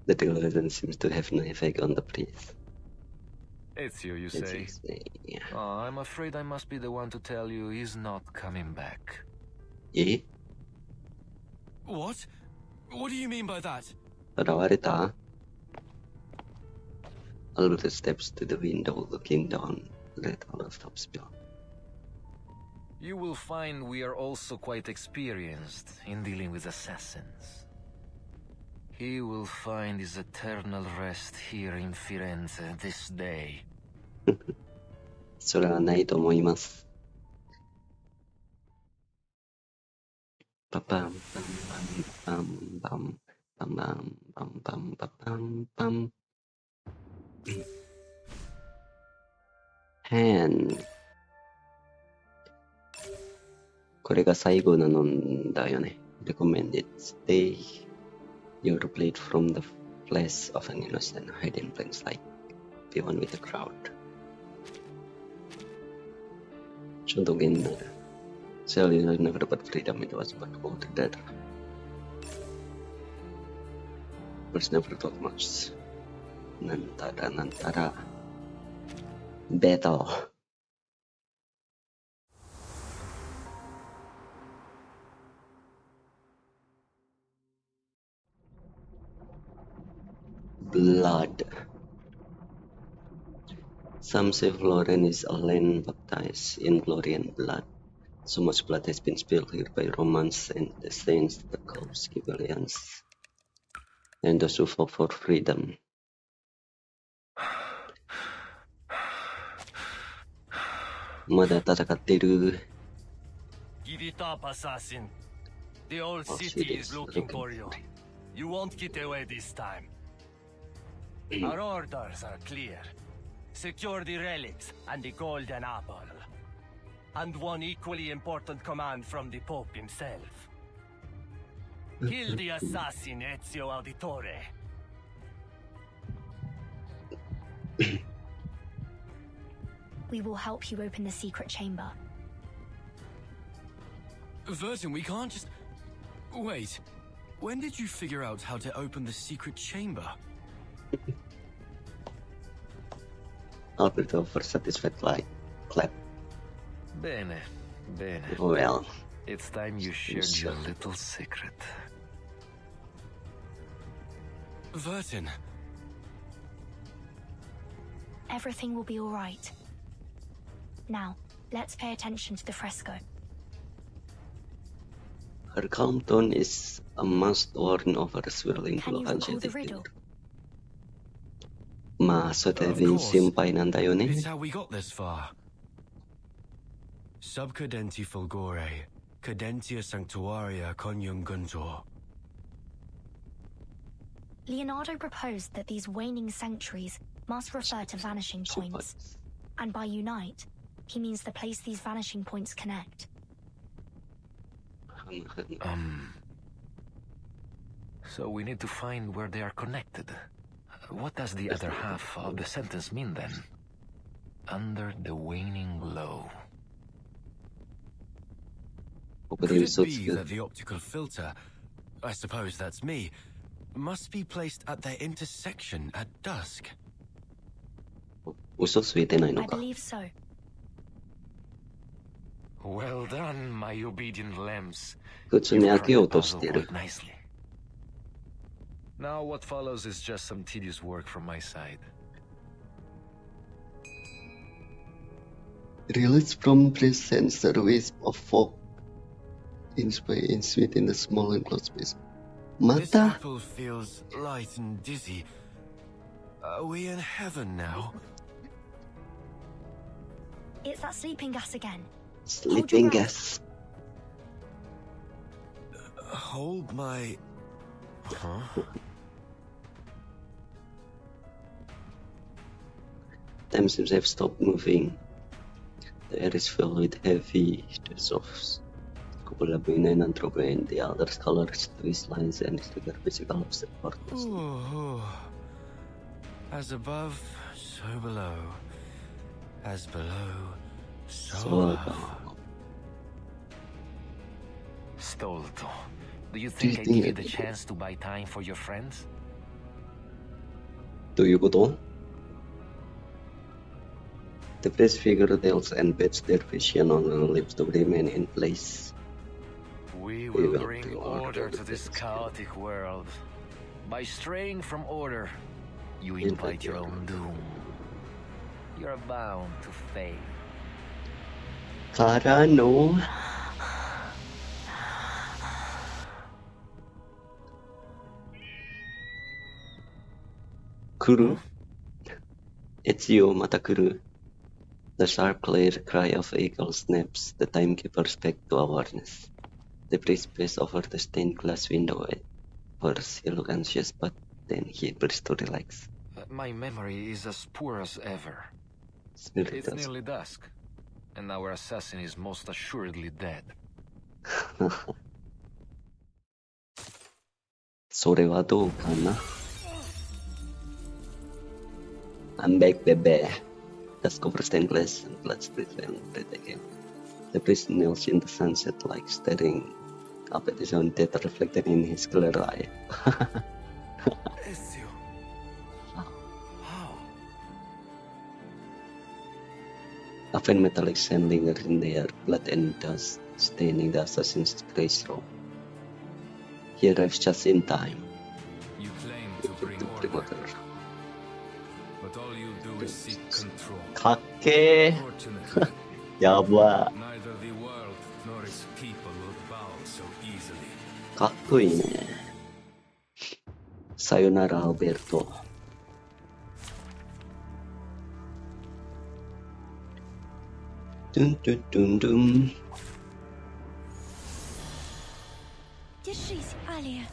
The declaration seems to have no effect on the priest. Ezio, you say? Oh, I'm afraid I must be the one to tell you he's not coming back. Eh? What? What do you mean by that? 現れた? Albert steps to the window, looking down. Let all stops beyond. You will find we are also quite experienced in dealing with assassins. He will find his eternal rest here in Firenze this day. それはないと思います。パパンパンパンパンパンパンパンパンパンパンパン。hand。これが最後なのだよね。recommended stay your blade from the flesh of an innocent, hide in plain sight, be one with the crowd. Contoh gender, sel yang never dapat freedom itu was but about that. First never talk much. Nantara. Battle. Blood. Some say Florence is a land baptized in glory and blood. So much blood has been spilled here by Romans and the saints, the corpse, Ghibellians, and those who fought for freedom. Mada tatakateru. Give it up, assassin. The old city is looking for you. You won't get away this time. Our orders are clear. Secure the relics and the golden apple. And one equally important command from the Pope himself. Kill the assassin Ezio Auditore. We will help you open the secret chamber. Vertin, we can't just... Wait. When did you figure out how to open the secret chamber? Alberto for satisfied clap. Bene, bene. Well, It's time you shared your little secret. Vertin. Everything will be all right. Now, let's pay attention to the fresco. her calm tone is a must worn over the swirling Can glow you of recall the enchanted riddle? timber. まあ、それで Of course. 心配なんだよね。 It's how we got this far. Subcadenti fulgore, cadentia sanctuaria conium guntor. Leonardo proposed that these waning sanctuaries must refer to vanishing points. And by unite, he means the place these vanishing points connect. So we need to find where they are connected. What does the other half of the sentence mean then? Under the waning glow. Could it be that the optical filter, I suppose that's me, must be placed at their intersection at dusk? 嘘ついてないの I か。 believe so. Well done, my obedient lambs. 普通に You've 開けようと cracked し the て puzzle る。 quite nicely. Now what follows is just some tedious work from my side. Released from presence the wisp of fog in sweet in the small enclosed space. This Mata? apple feels light and dizzy. Are we in heaven now? It's that sleeping gas again. Sleeping gas. Hold my... Huh? Time seems to have stopped moving. The air is filled with heavy dissolves. Collab and androgen, the other's colors, twist lines, and trigger physical obstacles. Ooh. As above, so below. As below, so So, above. Stolto, do you think I give you the chance to buy time for your friends? どういうこと The press figure tells and bets their vision on the lips to remain in place. We We will will bring bring order order to to this this chaotic world. By straying from order, you invite your own doom. You're bound to fail. Kara no. Kuru. Ezio また来る. The sharp clear cry of eagle snaps the timekeeper's back to awareness. The priest peers over the stained glass window. At first he looks anxious, but then he appears to relax. My memory is as poor as ever. Spirit It's tells- nearly dusk, and our assassin is most assuredly dead. それはどうかな I'm back, baby. Let's go for stained glass and let's breathe and breathe again. The priest kneels in the sunset like staring up at his own death reflected in his clear eye. Ezio. How? A faint metallic sand lingered in the air, blood and dust staining the assassin's grace robe. He arrives just in time. You claim to bring order, but all you do is seek control. かっけー Fortunately, やば neither the world nor its people will bow so easily. かっこいいね。さよならアルベルト。ドゥンドゥンドゥンドゥン。 Держись, Алия.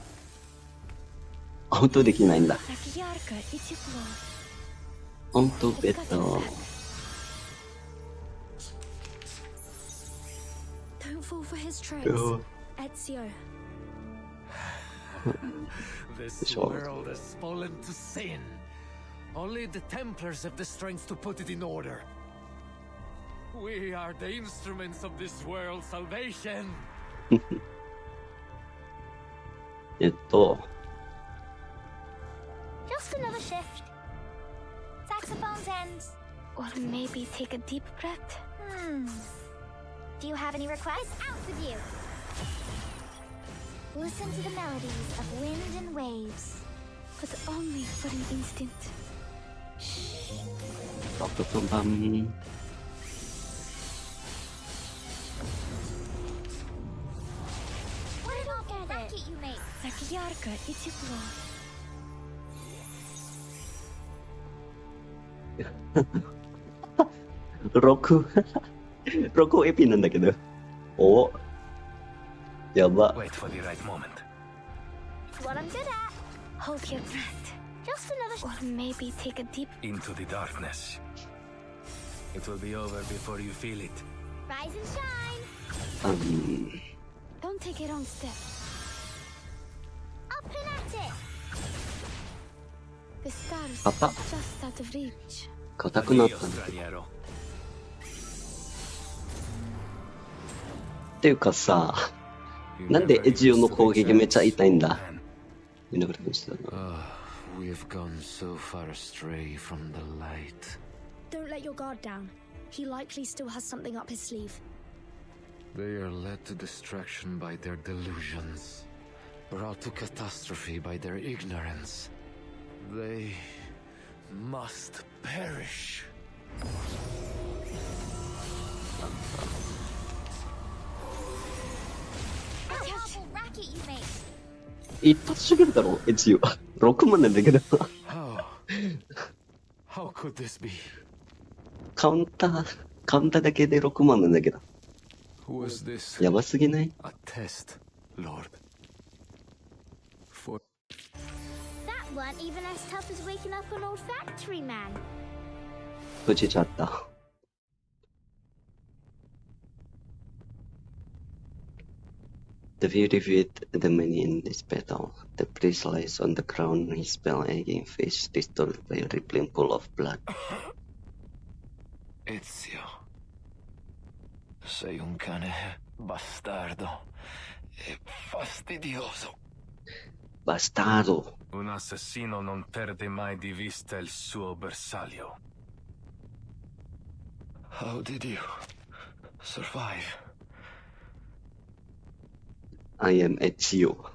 音できないんだ。 Так ярко и тепло. 音ベト。 Don't fall for his tricks, Oh. Ezio. This Sure. world has fallen to sin. Only the Templars have the strength to put it in order. We are the instruments of this world's salvation. ？Just another shift. Saxophone's ends. Or maybe take a deep breath. Do you have any requests? Out with you. Listen to the melodies of wind and waves. But only for an instant. パパパパン。 What an awful racket you make. Так ярко и тепло. 6エピなんだけど。おやば。 Wait for the right moment. It's what I'm good at. Hold your breath. Just another Or maybe take a deep... Into the darkness. It will be over before you feel it. rise and shine. Don't take a wrong step. Up and at it. The stars Papa. are just out of reach. 硬くなったんだ。 Straniero. っていうかさ、なんでエジオの攻撃めっちゃ痛いんだ。見ながら見せたな。 We've gone so far astray from the light. Don't let your guard down. He likely still has something up his sleeve. They are led to distraction by their delusions, brought to catastrophe by their ignorance. They must perish. What an awful racket you make. 一発すぎるだろ、エジオ。6万なんだけど。 How could this be? カウンターだけで6万なんだけど。 Was this やばすぎない？ a test, Lord? For That weren't even as tough as waking up an old factory man. 閉じちゃった。The view reviewed the many in this battle. The priest lies on the ground, his pale aging face distorted by a rippling pool of blood. Ezio. Sei un cane bastardo e fastidioso. Bastardo! Un assassino non perde mai di vista il suo bersaglio. How did you survive? I am Ezio.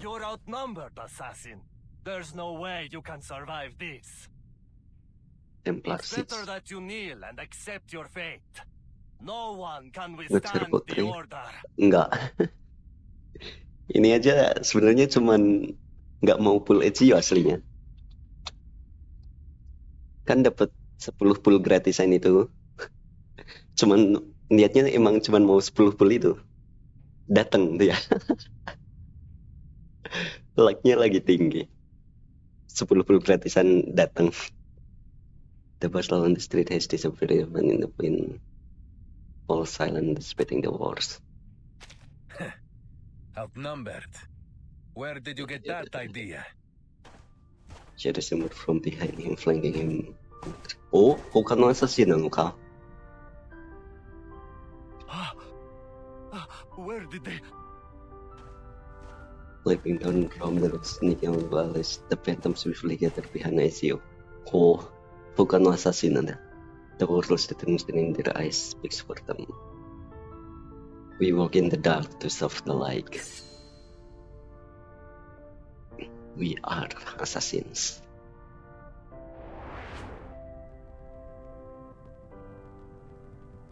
You're outnumbered, assassin. There's no way you can survive this. Templar It's sits. better that you kneel and accept your fate. No one can Let's withstand report the three. order. Enggak. Ini aja sebenarnya cuman nggak mau pull Ezio aslinya. Kan dapat 10 pull gratisan itu. Cuman niatnya emang cuman mau 10 pull itu. Datang dia. Luck-nya lagi tinggi. 10 pull gratisan datang. The battle on the street has disappeared even in the wind. All silent, spitting the wars. Outnumbered. Where did you get that idea? Shadow someone from behind him, flanking him. お、他のアサシンなのか Where did they... Leaping down from the roof, sneaking on the valleys, the phantom swiftly gathered behind ICU. ほう、他のアサシンなんだ。The warlords determination in their eyes speaks for them. We walk in the dark to serve the light. We are assassins.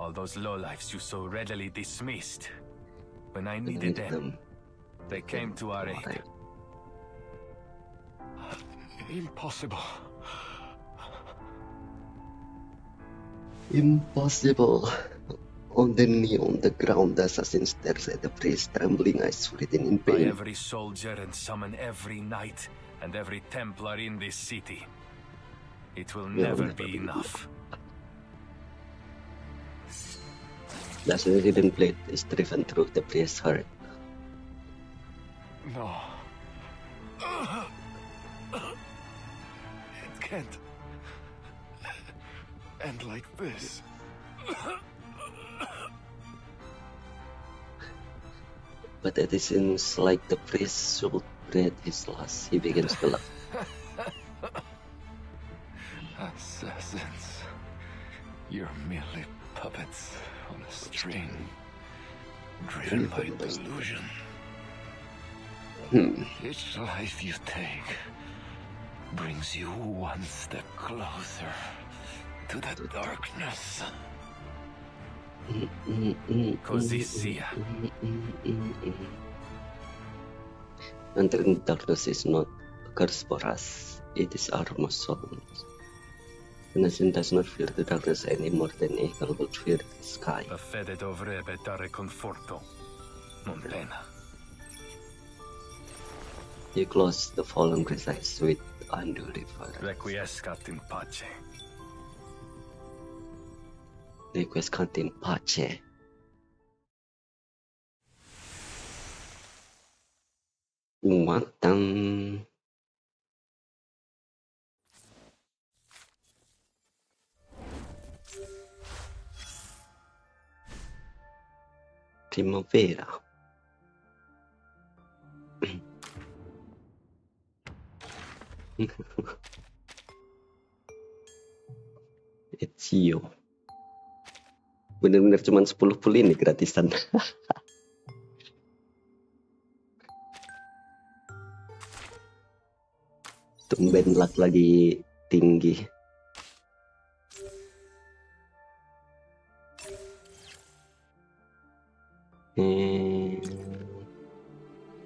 All those lowlifes you so readily dismissed. When I needed them, they came to our aid. Impossible. Impossible. On the knee on the ground, the assassin stares at the priest, trembling eyes written in By pain. every soldier and summon every knight and every Templar in this city. It will never be enough. The hidden blade is driven through the priest's heart. No. It can't end like this. But it seems like the priest should breathe his last. He begins to laugh. Assassins. You're merely puppets on a string, driven by delusion. Each life you take brings you one step closer to the darkness. Cosisia. Entering darkness is not a curse for us, it is our most souls. Innocent does not fear the darkness any more than eagle would fear the sky. La fede dovrebbe dare conforto, non pena. You close the fallen eyes with undue reverence. Requiescat in pace. Requiescat in pace. Matang. Primavera. Ezio. Bener-bener cuma 10 pulih nih gratisan. Tumben luck lagi tinggi.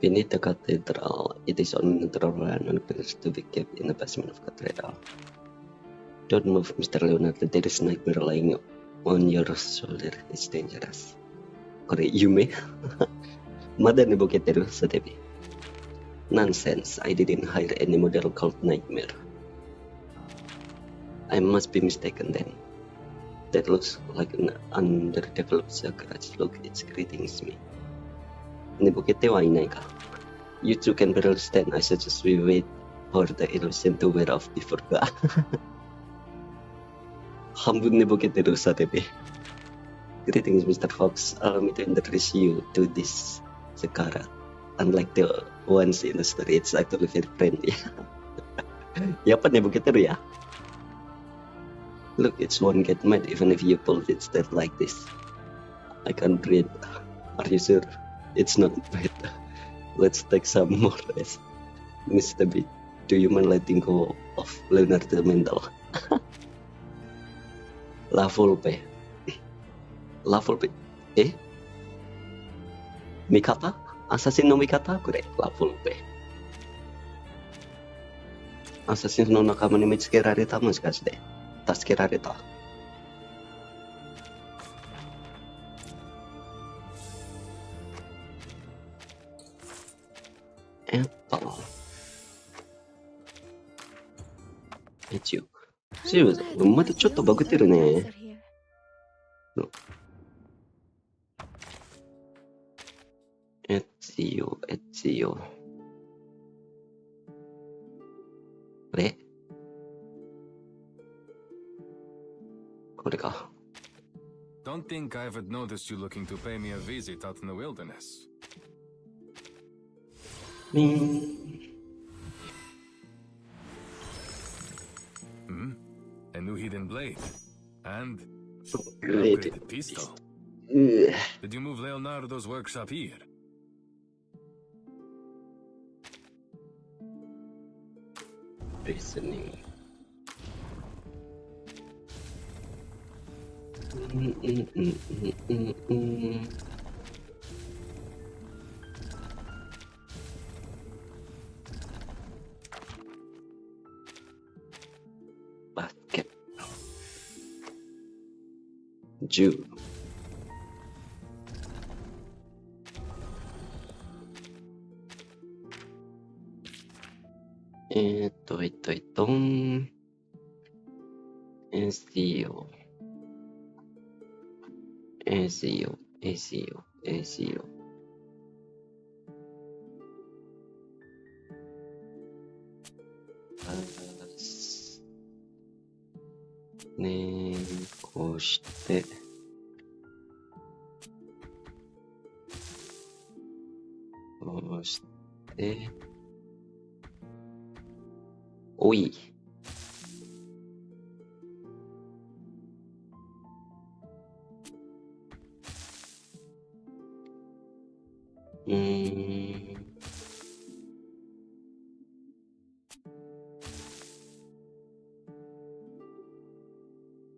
Beneath the cathedral, it is only natural land and appears to be kept in the basement of cathedral. Don't move, Mr. Leonardo. There is nightmare lying on your shoulder. It's dangerous. これ夢まだ寝ぼけてるサテビ Nonsense. I didn't hire any model called Nightmare. I must be mistaken then. That looks like an underdeveloped garage. Look, it's greetings me. 寝ぼけてはいないか You two can barely stand. I suggest we wait for the illusion to wear off before the 半分寝ぼけてるサテビ Greetings, Mr. Fox. Allow me to introduce you to this Sakara. Unlike the ones in the story, it's actually very friendly. やっぱ寝ぼけてるや Look, it won't get mad even if you pull it straight like this. I can't breathe. Are you sure? It's not bad. Let's take some more rest. Mr. B, do you mind letting go of Leonardo Mental? La Volpe. La Volpe. Eh? Mikata? Assassin no Mikata? これ La Volpe. Assassin の仲間に見つけられたもしかして助けられた一応まだちょっとバグってるね Ezio, Ezio. これこれか。Don't think I haven't noticed you looking to pay me a visit out in the wilderness. Hmm? A new hidden blade. And an upgraded pistol. Did you move Leonardo's workshop here? Listening. Basket. 10。SEO。SEO。ねえ、こうして、こうして、おい。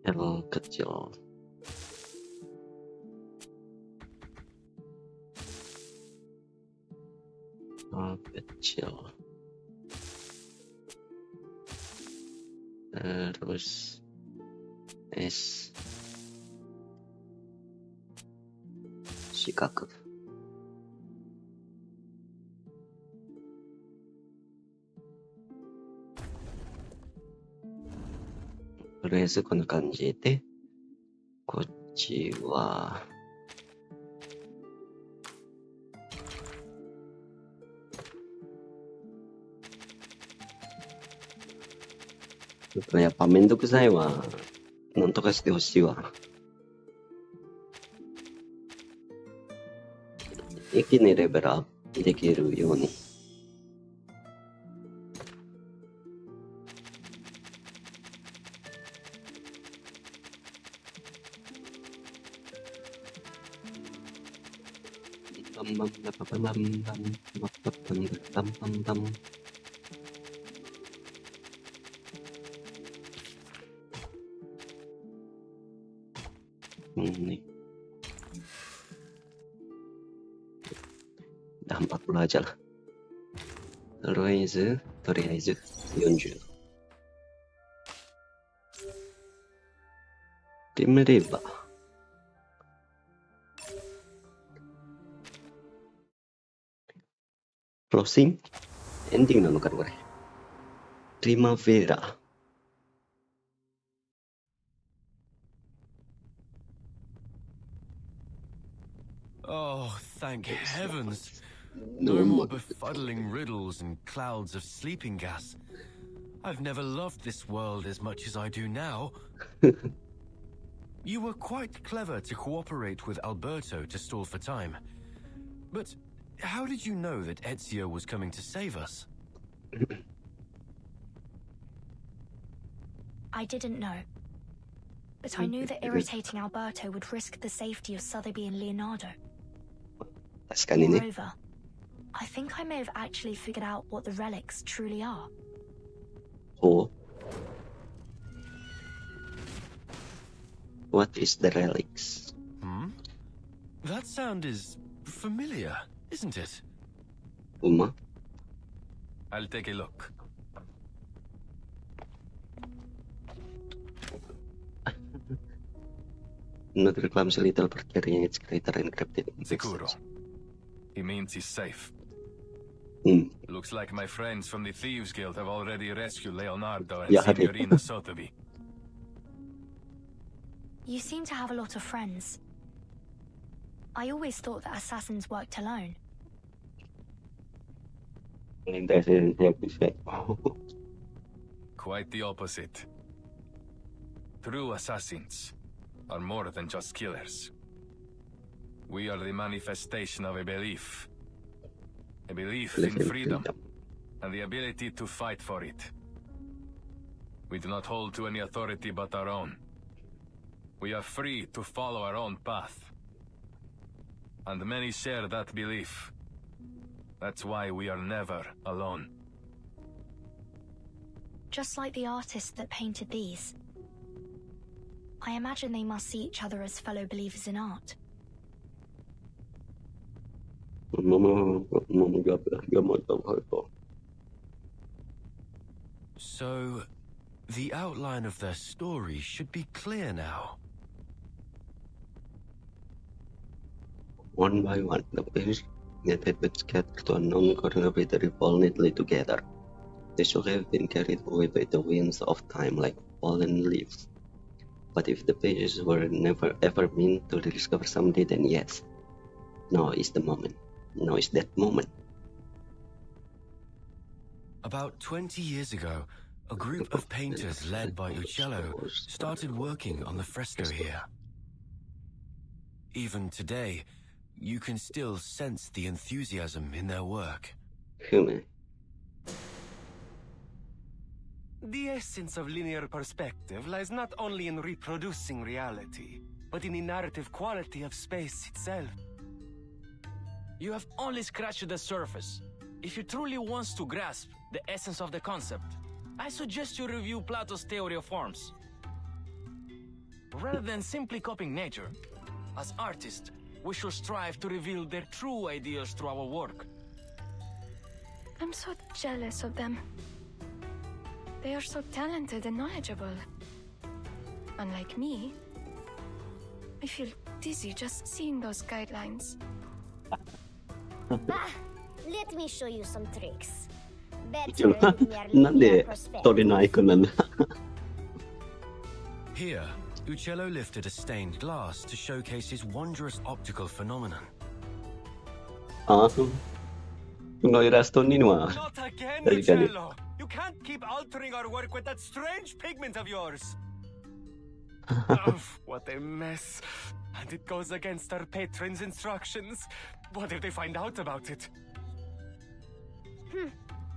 Emang kecil. Kecil. Terus S. Shikaku.とりあえずこんな感じで、こっちは、やっぱめんどくさいわ。なんとかしてほしいわ。一気にレベルアップできるように。Ini dah 40 aja lah. Terus 40. Tim riba. Closing ending なのかなこれ。Primavera. Oh, thank heavens. No more befuddling riddles and clouds of sleeping gas. I've never loved this world as much as I do now. You were quite clever to cooperate with Alberto to stall for time. But how did you know that Ezio was coming to save us? I didn't know. But I knew that irritating Alberto would risk the safety of Sotheby and Leonardo. Moreover, I think I may have actually figured out what the relics truly are. Oh. What is the relics? That sound is familiar, isn't it? Uma? I'll take a look. Not reclaims a little for carrying its greater encrypted. Securo. He means he's safe. Looks like my friends from the Thieves Guild have already rescued Leonardo and Signorina Sotheby. You seem to have a lot of friends. I always thought that assassins worked alone. Quite the opposite. True assassins are more than just killers. We are the manifestation of a belief. A belief in freedom and the ability to fight for it. We do not hold to any authority but our own. We are free to follow our own path. And many share that belief. That's why we are never alone. Just like the artist that painted these. I imagine they must see each other as fellow believers in art. So, the outline of their story should be clear now. One by one, the pages scattered to unknown corner with revolve neatly together. They should have been carried away by the winds of time like fallen leaves. But if the pages were never ever meant to rediscover someday, then yes. Now is the moment. Now is that moment. About 20 years ago, a group of painters led by Uccello started working on the fresco here. Even today, you can still sense the enthusiasm in their work. The essence of linear perspective lies not only in reproducing reality, but in the narrative quality of space itself. You have only scratched the surface. If you truly want to grasp the essence of the concept, I suggest you review Plato's theory of forms. Rather than simply copying nature, as artists, we should strive to reveal their true ideas through our work. I'm so jealous of them. They are so talented and knowledgeable. Unlike me, I feel dizzy just seeing those guidelines. Bah, let me show you some tricks. Better than linear perspective. Here, Uccello lifted a stained glass to showcase his wondrous optical phenomenon. Not again, Uccello! You can't keep altering our work with that strange pigment of yours! Oh, what a mess. And it goes against our patron's instructions. What if they find out about it?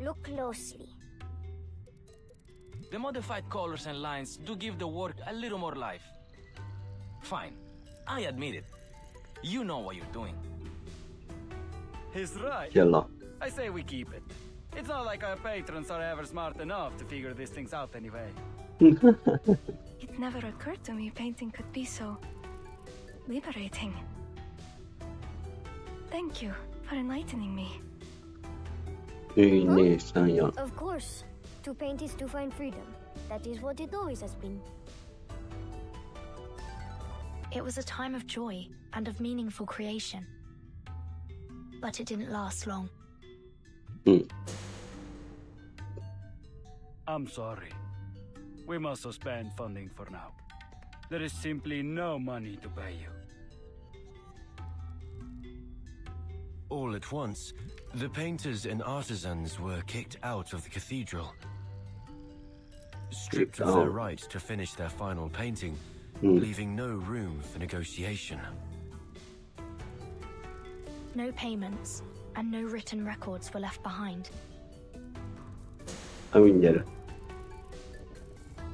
Look closely. The modified colors and lines do give the work a little more life. Fine, I admit it. You know what you're doing. He's right. I say we keep it. It's not like our patrons are ever smart enough to figure these things out anyway. It never occurred to me painting could be so liberating. Thank you for enlightening me. Of course. To paint is to find freedom. That is what it always has been. It was a time of joy and of meaningful creation. But it didn't last long. I'm sorry. We must suspend funding for now. There is simply no money to pay you. All at once, the painters and artisans were kicked out of the cathedral. Stripped of their right to finish their final painting, leaving no room for negotiation. No payments and no written records were left behind.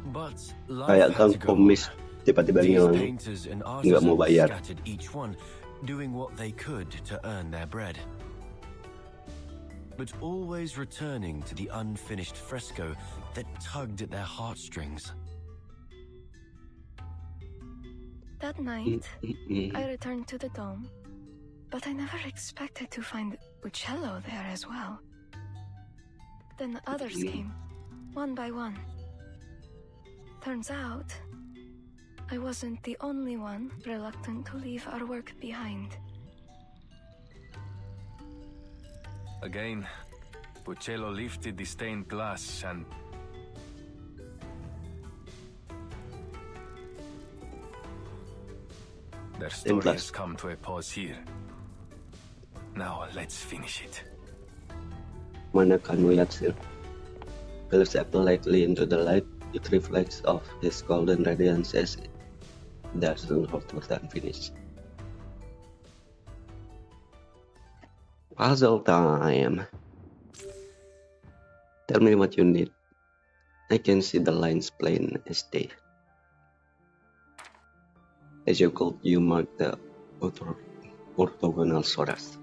But life had to go on. These painters and artisans scattered each one, doing what they could to earn their bread. But always returning to the unfinished fresco that tugged at their heartstrings. That night, I returned to the dome, but I never expected to find Uccello there as well. Then the others came, one by one. Turns out, I wasn't the only one reluctant to leave our work behind. Again, Uccello lifted the stained glass and... Their story has come to a pause here. Now let's finish it. Mana kamu yakin? Pulls apple lightly into the light. It reflects off his golden radiance as it doesn't hold more than finish. Puzzle time. Tell me what you need. I can see the lines plain as day. As you go, you mark the orthogonal shoulders.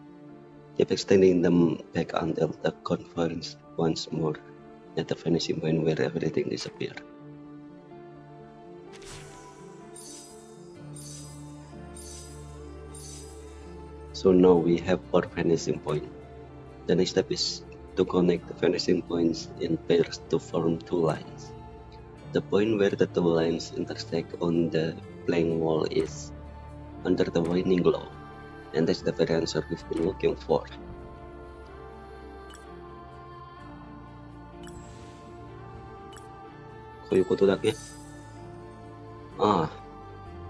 Keep extending them back until the converge once more at the finishing point where everything disappears. So now we have 4 finishing points. The next step is to connect the finishing points in pairs to form 2 lines. The point where the 2 lines intersect on the blank wall is under the waning glow, and that's the very answer we've been looking for.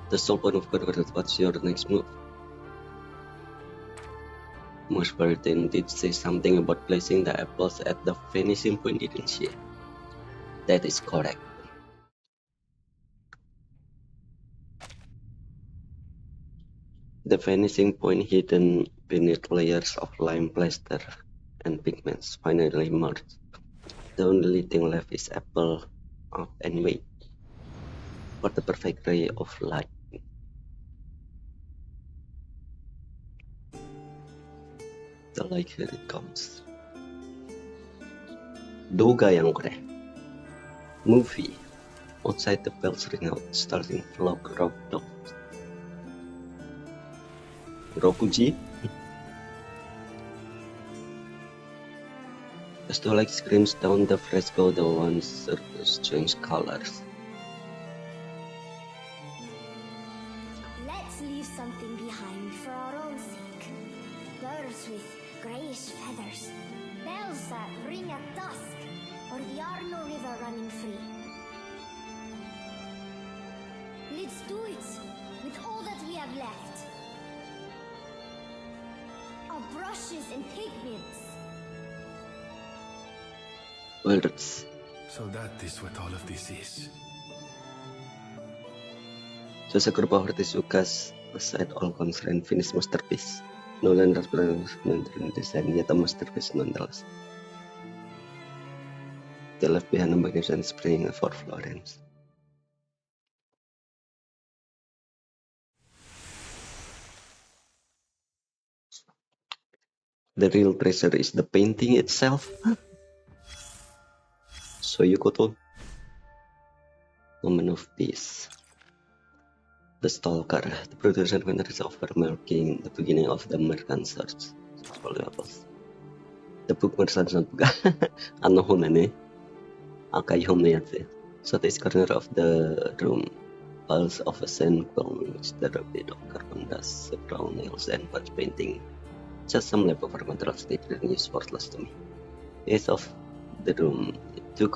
The sole point of convergence. What's your next move? Most Burton did say something about placing the apples at the finishing point, didn't she? That is correct. The finishing point hidden beneath layers of lime plaster and pigments finally emerged. The only thing left is apple up and wait for the perfect ray of light. The light, here it comes. Doga yang kore. Movie. Outside the bells ring out, starting flock rock dogs. Rokuji? As the light screams down the fresco, the one surface change colors. Let's leave something behind for our own sake. Birds with grayish feathers, bells that ring at dusk, or the Arno River running free. Let's do it with all that we have left. Our brushes and pigments. Words. So that is what all of this is. Just a group of artists who cast aside all concern finished masterpiece. Nolan represents design yet a masterpiece nonetheless. They left behind a magnificent spring for Florence. The real treasure is the painting itself. So you go to Moment of Peace. The Stalker, the producer winners of marking the beginning of the American Search. The book merchants not Anohonane Akayhome. So this corner of the room, piles of a sand bone which there a bit of carbon dust, several nails and patch painting. Just some leftover materials they didn't use worthless to me. Edge of the room, 2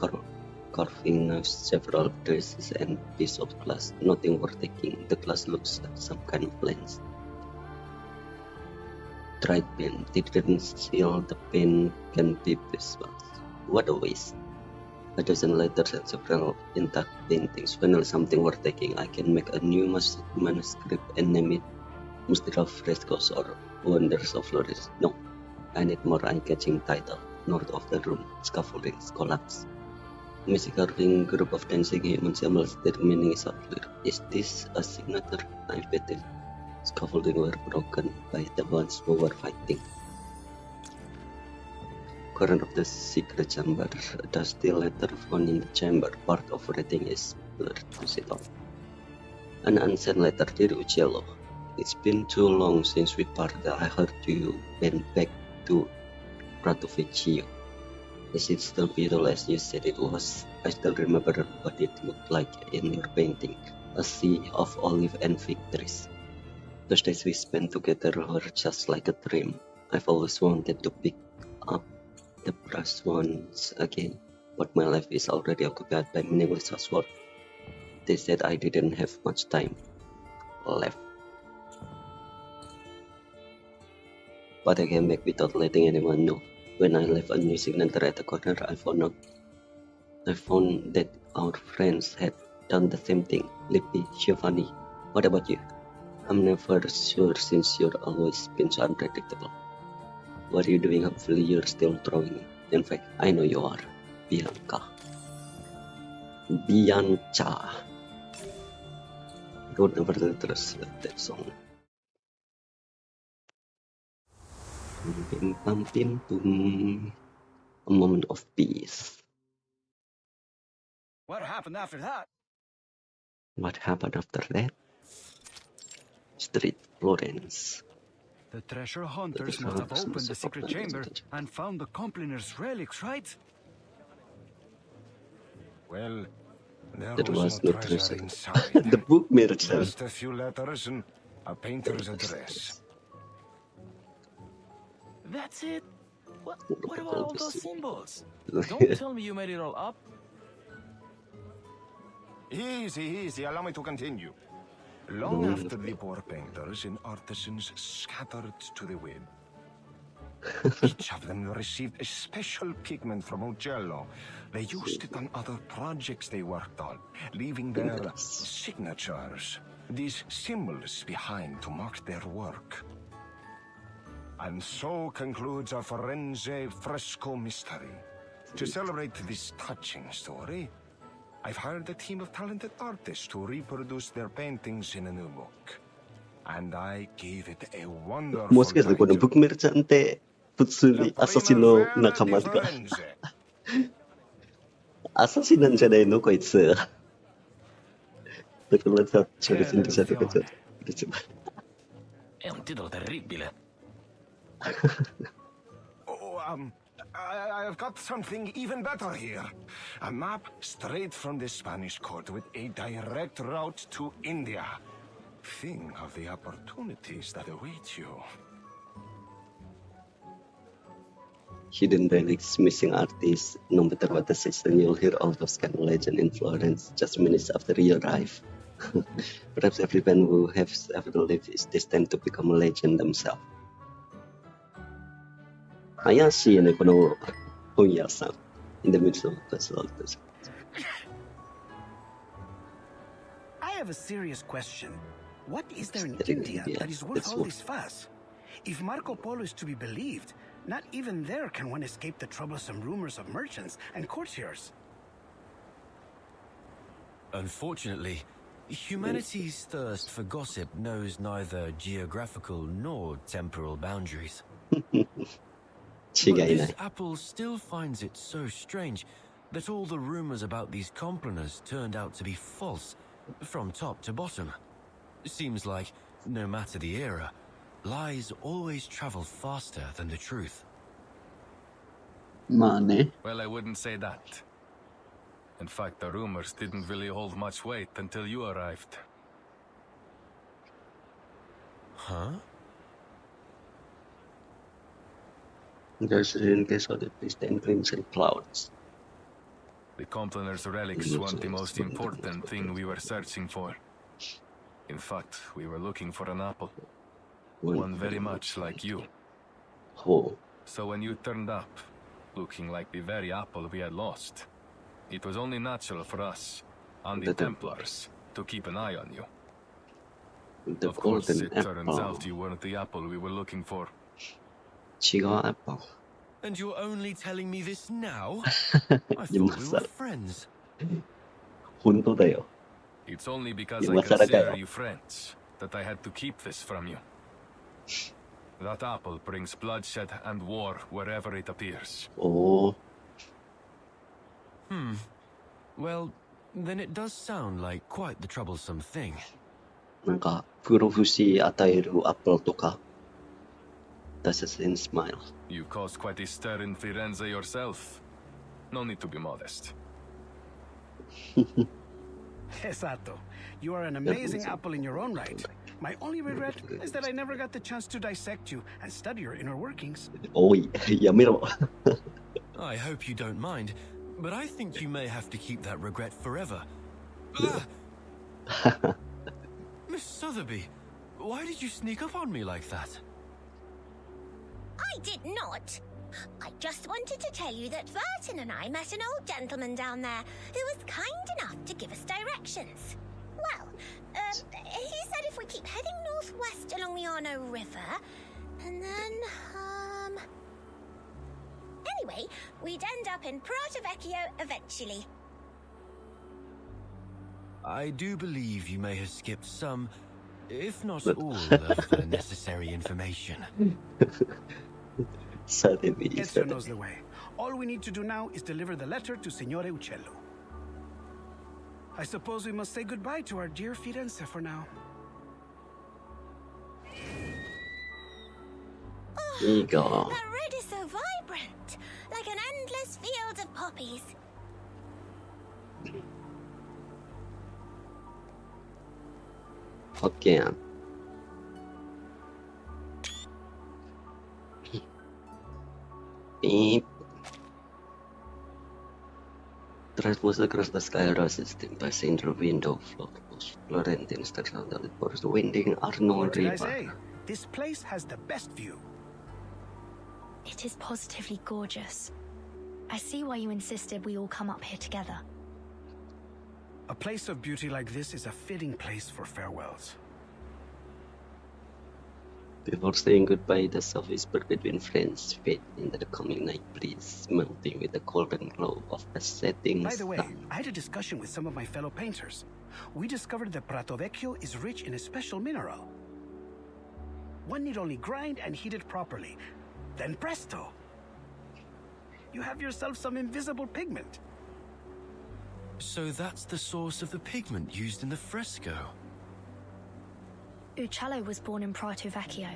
carving knives, several traces and piece of glass. Nothing worth taking. The glass looks like some kind of lens. Dried pen. They didn't seal the pen can be beeswax. What a waste. A dozen letters and several intact paintings. Finally something worth taking. I can make a new manuscript and name it Mystical Frescoes or Wonders of Florence. No, I need more eye-catching title. North of the room, scaffoldings collapse. Missy carving group of dancing humans emerges. Their meaning is unclear. Is this a signature? I bet it. Scaffolding were broken by the ones who were fighting. Corner of the secret chamber. A dusty letter found in the chamber. Part of writing is blurred to see on. An unsent letter, dear Uccello. It's been too long since we parted. I heard you went back to Prato Vecchio. Is it still beautiful as you said it was? I still remember what it looked like in your painting. A sea of olive and fig trees. Those days we spent together were just like a dream. I've always wanted to pick up the brush once again, but my life is already occupied by meaningless housework. They said I didn't have much time left. But I came back without letting anyone know. When I left a new signature at the corner, I found that our friends had done the same thing. Lippy, Giovanni, what about you? I'm never sure since you're always been so unpredictable. What are you doing? Hopefully you're still drawing. In fact, I know you are. Bianca. Don't ever let us let that song. Pim pam pim pum. A moment of peace. What happened after that? What happened after that? Street Florence. The treasure hunters must have opened the secret chamber and found the Compliner's relics, right? Well, there There was no treasure inside. The book merchant. Just a few letters and a painter's address. That's it? What about all those symbols? Don't tell me you made it all up. Easy, allow me to continue. Long after the poor painters and artisans scattered to the wind, each of them received a special pigment from Uccello. They used it on other projects they worked on, leaving their signatures, these symbols behind to mark their work. And so concludes our Firenze fresco mystery. To celebrate this touching story, I've hired a team of talented artists to reproduce their paintings in a new book. And I gave it a wonderful もしかしてこのブックメルちゃんって普通にアサシンの仲間とかアサシンなんじゃないのこいつだからさちょっととかちょっと È un titolo terribile. I've got something even better here. A map straight from the Spanish court with a direct route to India. Think of the opportunities that await you. Hidden relics, missing artists. No matter what the season, you'll hear all those kind of legends in Florence just minutes after you arrive. Perhaps everyone who has ever lived is destined to become a legend themselves. 怪しいね、この本屋さん。In the midst of the I have a serious question. What is there in India that is worth all this fuss? If Marco Polo is to be believed, not even there can one escape the troublesome rumors of merchants and courtiers. Unfortunately, humanity's thirst for gossip knows neither geographical nor temporal boundaries. But this apple still finds it so strange that all the rumors about these compliners turned out to be false, from top to bottom. Seems like, no matter the era, lies always travel faster than the truth. Well, I wouldn't say that. In fact, the rumors didn't really hold much weight until you arrived. Huh? There's in case of the beast and crimson clouds. The Compliner's relics weren't the most important thing we were searching for. In fact, we were looking for an apple. One very much like you. Oh. So when you turned up, looking like the very apple we had lost, it was only natural for us, and the Templars, to keep an eye on you. Of course, it turns out you weren't the apple we were looking for. apple. And you're only telling me this now? I thought we were friends. It's only because I consider you friends that I had to keep this from you. That apple brings bloodshed and war wherever it appears. Oh. Well, then it does sound like quite the troublesome thing. なんか、黒節与えるアップルとか。That's a thin smile. You caused quite a stir in Firenze yourself. No need to be modest. Esatto. You are an amazing apple in your own right. My only regret is that I never got the chance to dissect you and study your inner workings. おい、やめろ。I hope you don't mind, but I think you may have to keep that regret forever. Miss Sotheby, why did you sneak up on me like that? I did not. I just wanted to tell you that Verton and I met an old gentleman down there who was kind enough to give us directions. Well, he said if we keep heading northwest along the Arno River, and then, anyway, we'd end up in Prato Vecchio eventually. I do believe you may have skipped some, if not all, of the necessary information. Ezio knows the way. All we need to do now is deliver the letter to Signore Uccello. I suppose we must say goodbye to our dear Firenze for now. There you go. That red is so vibrant, like an endless field of poppies. Okay. Beep. Threat was across the sky, resisting by center window floor. Florentines that sounded for the winding Arno What did I River. say? This place has the best view. It is positively gorgeous. I see why you insisted we all come up here together. A place of beauty like this is a fitting place for farewells. Before saying goodbye, the soft whisper between friends fade into the coming night breeze, melting with the golden glow of the setting By the way, sun. I had a discussion with some of my fellow painters. We discovered that Prato Vecchio is rich in a special mineral. One need only grind and heat it properly. Then presto! You have yourself some invisible pigment. So that's the source of the pigment used in the fresco. Uccello was born in Prato Vecchio.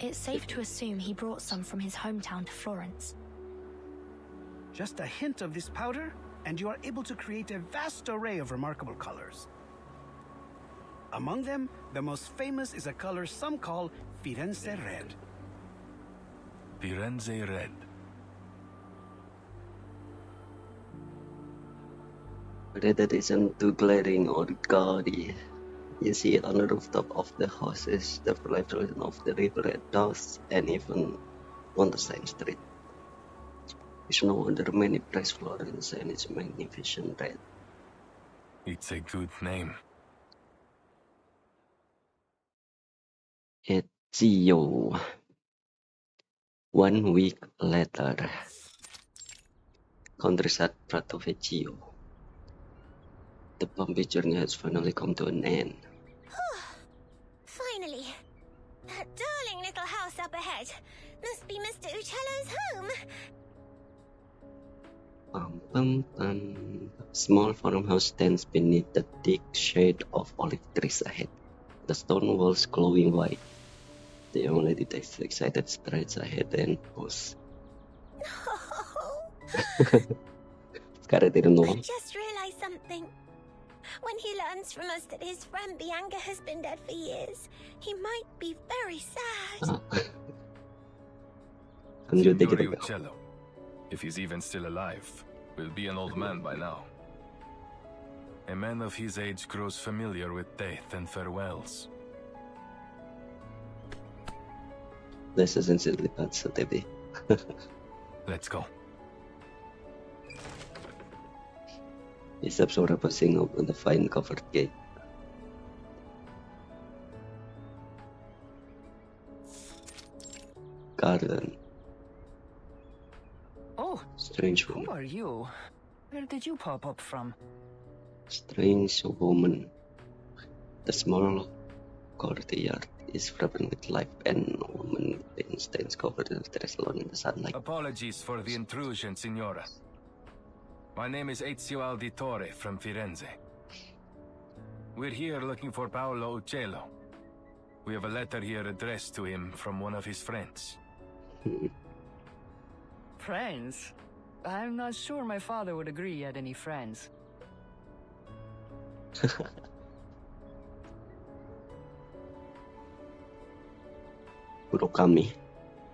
It's safe to assume he brought some from his hometown to Florence. Just a hint of this powder, and you are able to create a vast array of remarkable colors. Among them, the most famous is a color some call Firenze Red. Firenze Red. Red that isn't too glaring or gaudy. You see it on the rooftop of the houses, the reflection of the river at dusk, and even on the same street. It's no wonder many praise Florence and its magnificent red. It's a good name. Ezio. 1 week later. Countryside Prato Vecchio. The bumpy journey has finally come to an end. Finally. That darling little house up ahead must be Mr. Uccello's home. Small farmhouse stands beneath the thick shade of olive trees ahead. The stone walls glowing white. The young lady takes excited strides ahead and pause. Sekarang tidak I know. just realized something. When he learns from us that his friend Bianca has been dead for years, he might be very sad. Lanjut deh Signore kita. Uccello, if he's even still alive, will be an old man by now. A man of his age grows familiar with death and farewells. This is sincerely Bahasa TV. Let's go. Isap suara passing open the fine covered gate. Garden. Oh, Strange who woman. are you? Where did you pop up from? Strange woman. The small courtyard is vibrant with life, and a woman stands covered in dress alone in the sunlight. Apologies for the intrusion, Signora. My name is Ezio Auditore from Firenze. We're here looking for Paolo Uccello. We have a letter here addressed to him from one of his friends. Friends? I'm not sure my father would agree he had any friends. Urokami.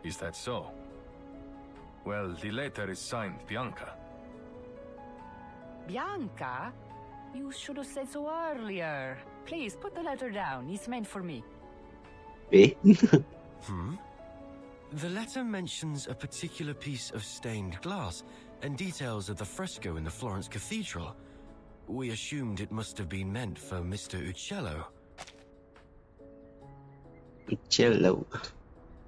Is that so? Well, the letter is signed Bianca. Bianca? You should have said so earlier. Please, put the letter down. It's meant for me. Eh? The letter mentions a particular piece of stained glass and details of the fresco in the Florence Cathedral. We assumed it must have been meant for Mr. Uccello. Uccello.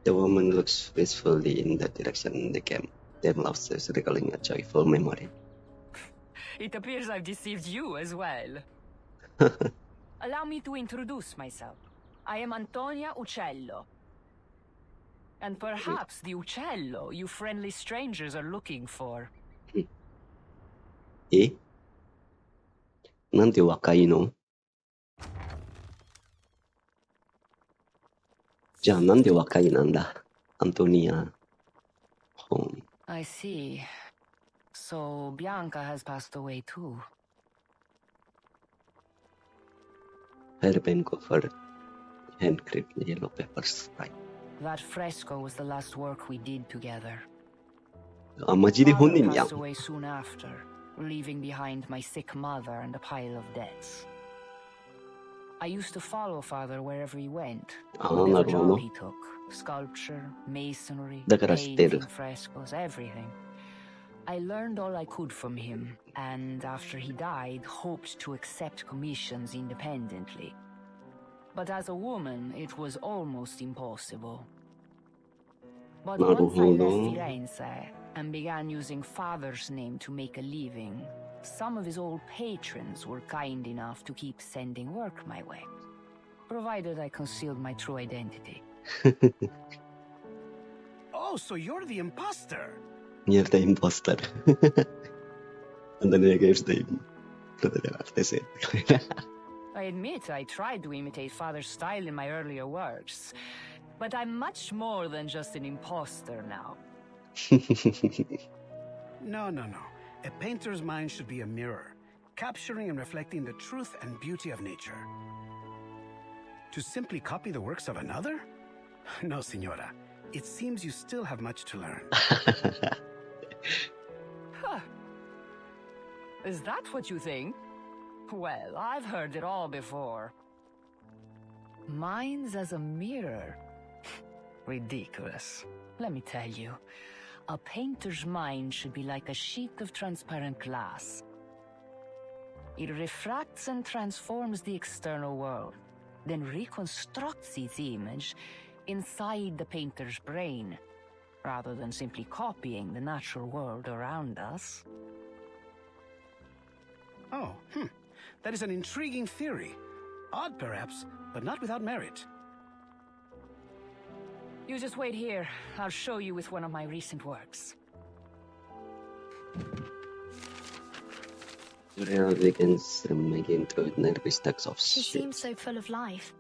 The woman looks wistfully in that direction. The game then laughs, recalling a joyful memory. It appears I've deceived you as well. Allow me to introduce myself. I am Antonia Uccello. And perhaps the Uccello you friendly strangers are looking for. なんて若いの？じゃあなんで若いなんだ？アントニア。I see. So Bianca has passed away too. Her pen covered hand-carved yellow papers, right? That fresco was the last work we did together. あ、マジで本人 Father やん。 passed away soon after, leaving behind my sick mother and a pile of debts. I used to follow father wherever he went, whatever job he took. Sculpture, masonry, だから知ってる。 painting, frescoes, everything. I learned all I could from him, and after he died, hoped to accept commissions independently. But as a woman, it was almost impossible. But once I left Firenze and began using father's name to make a living, some of his old patrons were kind enough to keep sending work my way, provided I concealed my true identity. Oh, so you're the imposter. You're the imposter. Antonia gives the I admit I tried to imitate father's style in my earlier works, but I'm much more than just an imposter now. No. A painter's mind should be a mirror, capturing and reflecting the truth and beauty of nature. To simply copy the works of another? No, Signora. It seems you still have much to learn. Huh. Is that what you think? Well, I've heard it all before. Mine's as a mirror. Ridiculous. Let me tell you, a painter's mind should be like a sheet of transparent glass. It refracts and transforms the external world, then reconstructs its image inside the painter's brain, rather than simply copying the natural world around us. Oh, that is an intriguing theory. Odd, perhaps, but not without merit. You just wait here. I'll show you with one of my recent works. Julia begins making through nervous stacks of She shit. seems so full of life.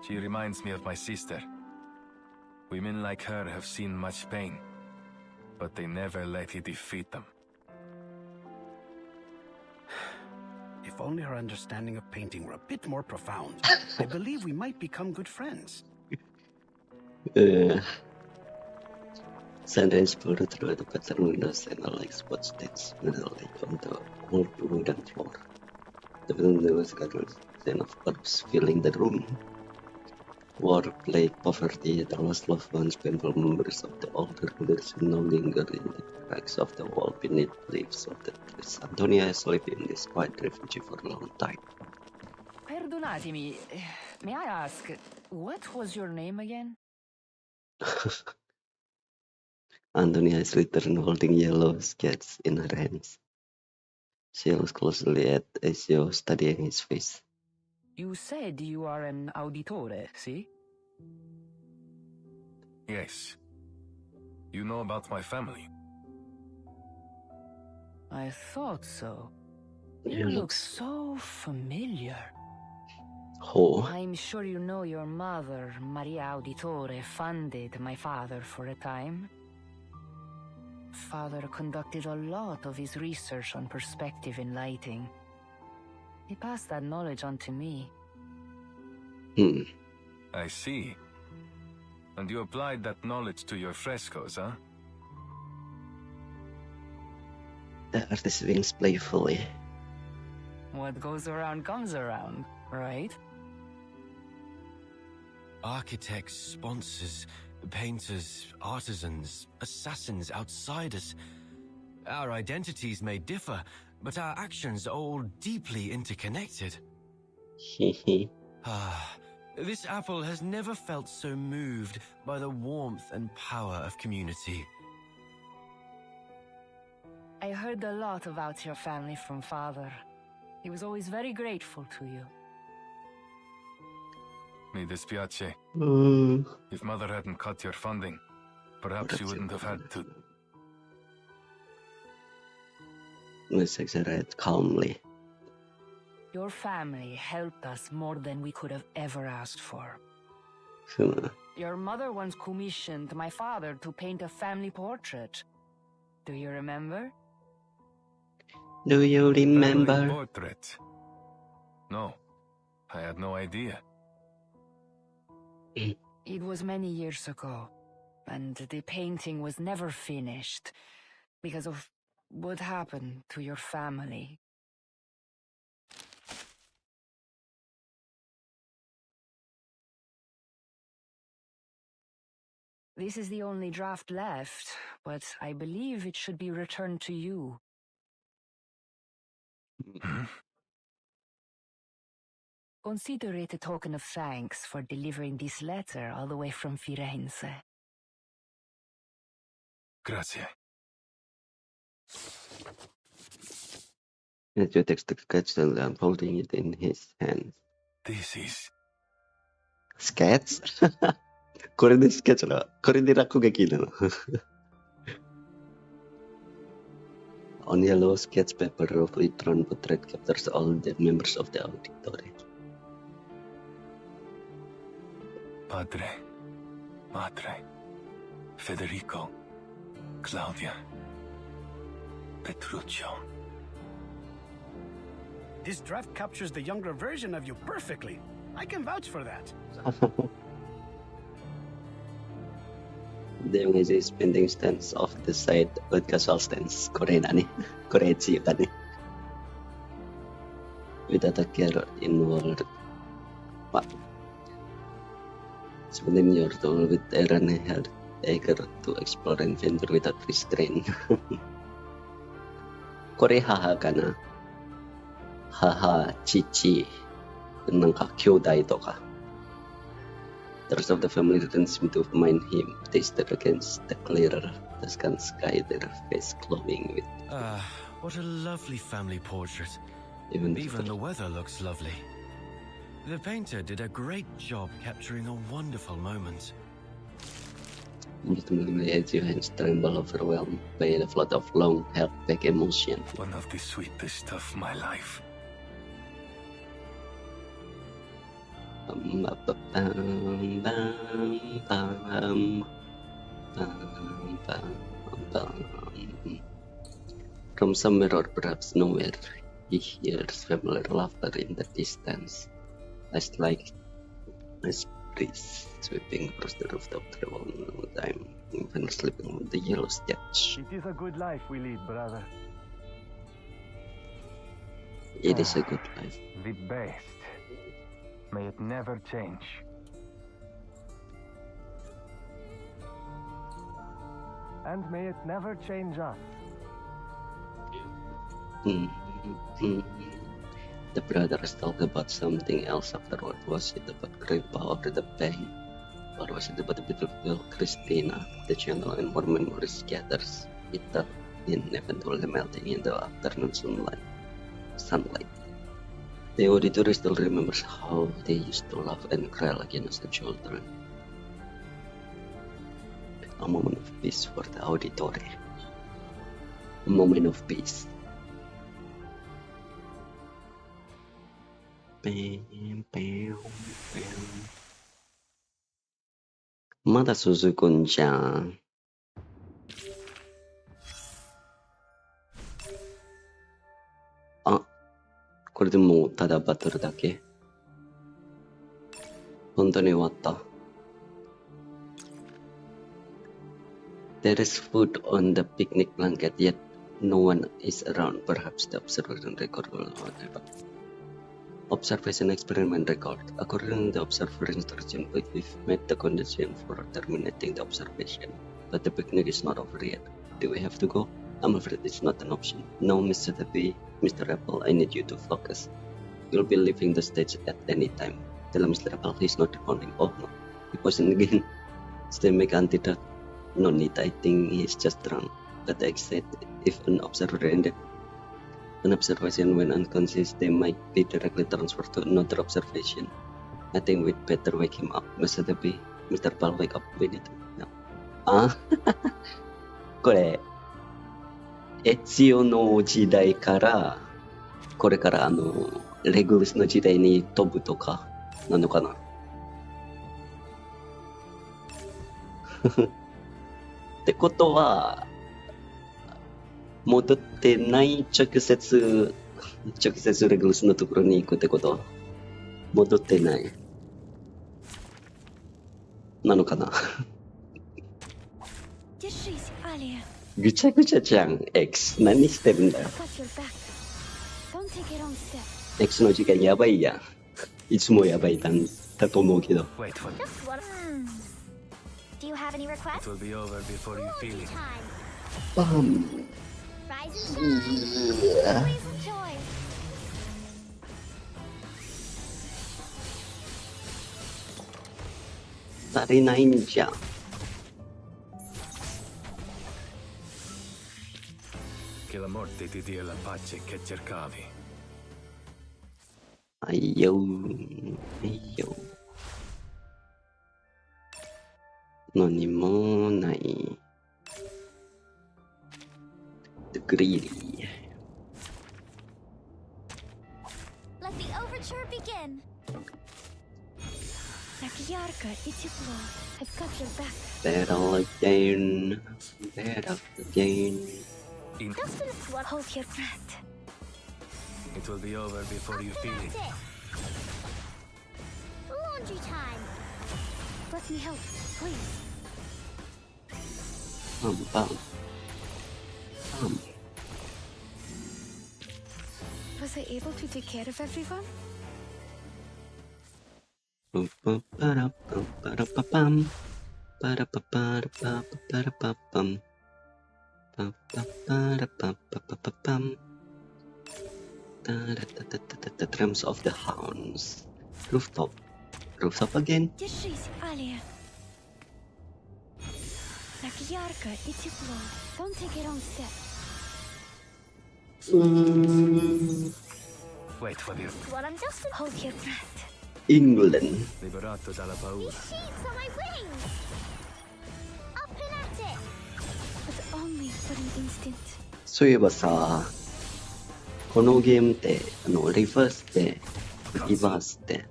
She reminds me of my sister. Women like her have seen much pain, but they never let it defeat them. If only our understanding of painting were a bit more profound, I believe we might become good friends. Sunrise poured through the bedroom windows and the light spot stains midway on the old wooden floor. The window was gathered then of corpse filling the room. War, plague, poverty, the lost loved ones, painful members of the older generation no longer in the cracks of the wall beneath leaves of the trees. Antonia has lived in this quiet refugee for a long time. Perdonatemi, may I ask, what was your name again? Antonia is returned holding yellow sketches in her hands. She looks closely at Ezio, studying his face. You said you are an auditore, see? Yes. You know about my family? I thought so. You look so familiar. Oh. I'm sure you know your mother, Maria Auditore, funded my father for a time. Father conducted a lot of his research on perspective in lighting. He passed that knowledge on to me. I see. And you applied that knowledge to your frescoes, huh? The artist winks playfully. What goes around comes around, right? Architects, sponsors, painters, artisans, assassins, outsiders. Our identities may differ, but our actions are all deeply interconnected. This apple has never felt so moved by the warmth and power of community. I heard a lot about your family from Father. He was always very grateful to you. Mi dispiace. If Mother hadn't cut your funding, perhaps you wouldn't have had to... Let's exaggerate calmly. Your family helped us more than we could have ever asked for. Your mother once commissioned my father to paint a family portrait. Do you remember? Do you remember? Family portrait? No, I had no idea. It was many years ago, and the painting was never finished because of what happened to your family. This is the only draft left, but I believe it should be returned to you. Consider it a token of thanks for delivering this letter all the way from Firenze. Grazie. Matthew takes the sketch and holding it in his hands. This is... Sketch? これでスケッチだ。これで落書きなの。On yellow sketch paper, roughly drawn portrait captures all the members of the auditory. Padre, Madre, Federico, Claudia, Petruccio. This draft captures the younger version of you perfectly. I can vouch for that. The image painting stands off the side with casual stance. これ何これ自由だね。Without a care inward. Pak. Sebenarnya your tool with Aaron had eager to explore and venture without restraint. これ母かな母、父、なんか兄弟とか。The rest of the family didn't seem to mind him. They stared against the clearer Tuscan sky, their face glowing with... What a lovely family portrait. Even the weather looks lovely. The painter did a great job capturing a wonderful moment. Ultimately, as your hands tremble overwhelmed by the flood of long held back emotion. One of the sweetest of my life. From somewhere or perhaps nowhere, he hears familiar laughter in the distance, as like a breeze sweeping across the rooftop travel time, even sleeping with the yellow sketch. It is a good life we lead, brother. It is a good life. The best. May it never change. And may it never change us. The brothers talked about something else afterward. Was it about Grandpa or the bank? Or was it about the beautiful girl Christina? The gentle and warm memories scatters, bitter in eventually melting in the afternoon sunlight. The auditory still remembers how they used to laugh and cry like innocent children. A moment of peace for the auditory. A moment of peace. Mada Suzukuじゃん。あ、これでもうただバトルだけ。本当に終わった。There is food on the picnic blanket, yet no one is around. Perhaps the observer don't record well or whatever. Observation experiment record. According to the observer instruction, we've met the condition for terminating the observation, but the picnic is not over yet. Do we have to go? I'm afraid it's not an option. No, Mr. Debbie, Mr. Apple, I need you to focus. You'll be leaving the stage at any time. Tell Mr. Apple he's not responding. Oh no, he poisoned again. Stay make antidote. No need, I think he's just drunk. But I said if an observer ended an observation when unconscious, they might be directly transferred to another observation. I think we'd better wake him up. Mr. Debbie, Mr. Paul, wake up. We need to. No. あこれ、エチオの時代から、これからレグルスの時代に飛ぶとか、なのかなってことは、戻ってない直接レグルスのところに行くってこと戻ってないなのかなぐちゃぐちゃじゃん X 何してるんだよ X の時間やばいやんいつもやばいだと思うけど バン足りないんじゃん。Che la morte ti dia la pace che cercavi. はいよはいよ。何もない。The greedy. Let the overture begin. Battle again. Battle again. Hold your breath. It will be over before you feel it. Laundry time. Let me help, please. Bam. Was I able to take care of everyone? The drums of the hounds. Rooftop again. Ярко и тепло. Don't take a wrong step. Wait for you. Well, I'm just Hold your breath. England. Liberato dalla paura. Sheets on my wings. Up and at it. But only for an instant. そういえばさ、このゲームってリバースって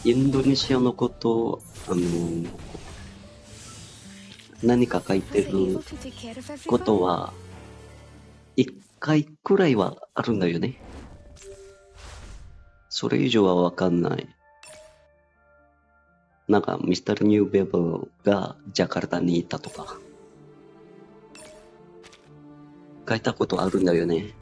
インドネシアのこと何か書いてることは1回くらいはあるんだよね。それ以上はわかんない。なんかミスターニューベブがジャカルタにいたとか書いたことあるんだよね。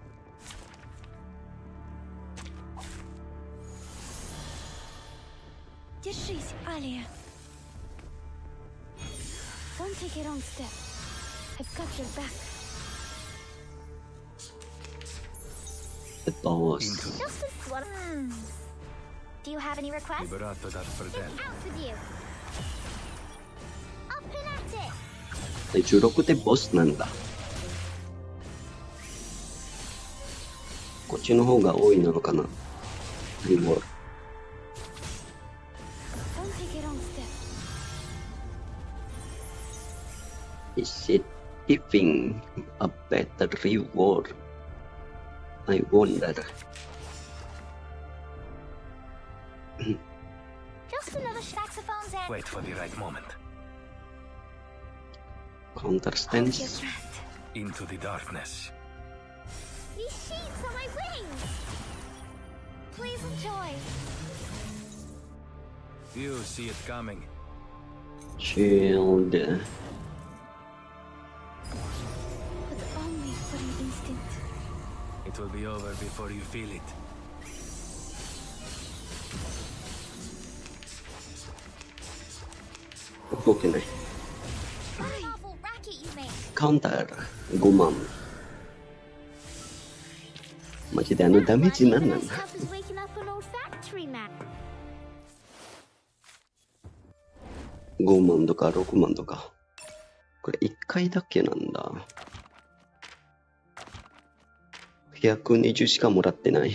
Держись, Алия. Don't take a wrong step. I've got your back. The boss. Just as what? Do you have any requests? Liberato dal fratello. Out with you. Up and at it. 16でボスなんだ。こっちの方が多いなのかな。リボール。Don't take a wrong step. Is it giving a better reward? I wonder. Just another saxophone's end. Wait for the right moment. Counter stance. Into the darkness. These sheets on my wings. Please enjoy. You see it coming. Shield. But only for an instant. It will be over before you feel it. 動けない。カウンター5万。マジでダメージなんなんだ。5万とか6万とか。これ1回だけなんだ。120しかもらってない。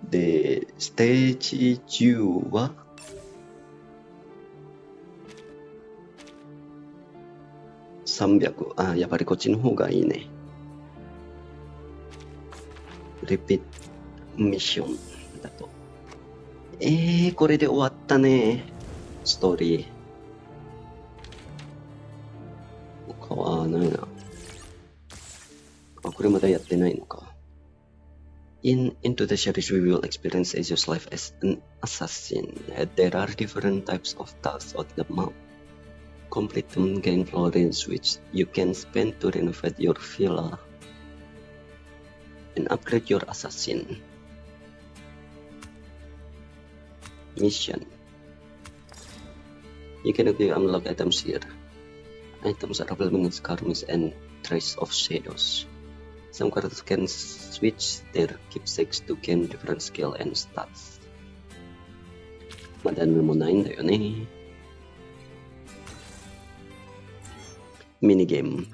で、ステージ10は300。あ、やっぱりこっちの方がいいね。リピートミッションだと。これで終わったね。ストーリー。他は何や。あ、これまだやってないのか。Into the series, we will experience Ezio's life as an assassin. There are different types of tasks on the map. Complete them, gain florins, which you can spend to renovate your villa and upgrade your assassin. Mission. You can unlock items here. Items are available in skirmishes and trace of shadows. Some characters can switch their keepsakes to gain different skill and stats. まだ何もないんだよね。ミニゲーム。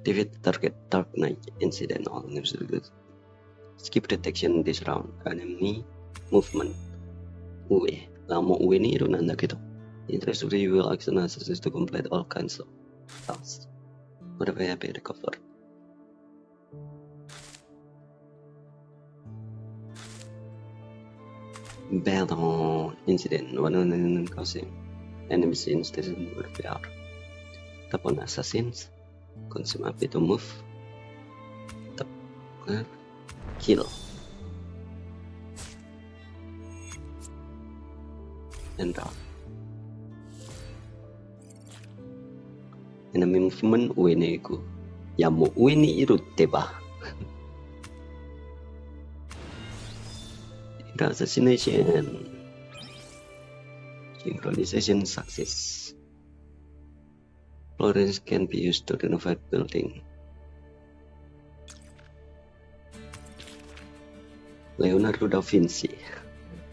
Defeat the target Dark Knight incident all enemies. Skip detection in this round. Enemy movement. 上。あ、もう上にいるなんだけど。Interestingly, you will action access to complete all kinds of tasks. Whatever you be recovered. Battle incident. One causing enemies in station where they are. Tap on assassins. Consume AP to move. Tap kill. And down. Enemy movement 上に行く。いやもう上にいるってば。Assassination. Synchronization success. Florins can be used to renovate building. Leonardo da Vinci.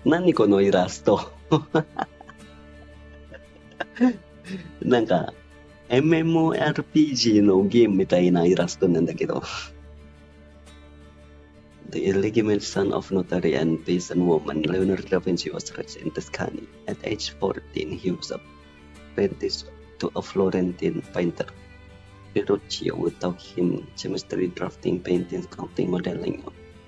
何このイラスト。なんか MMORPG のゲームみたいなイラストなんだけど。The illegitimate son of notary and peasant woman, Leonardo da Vinci was raised in Tuscany. At age 14, he was apprenticed to a Florentine painter. Verrocchio would taught him chemistry, drafting, painting, sculpting, modeling.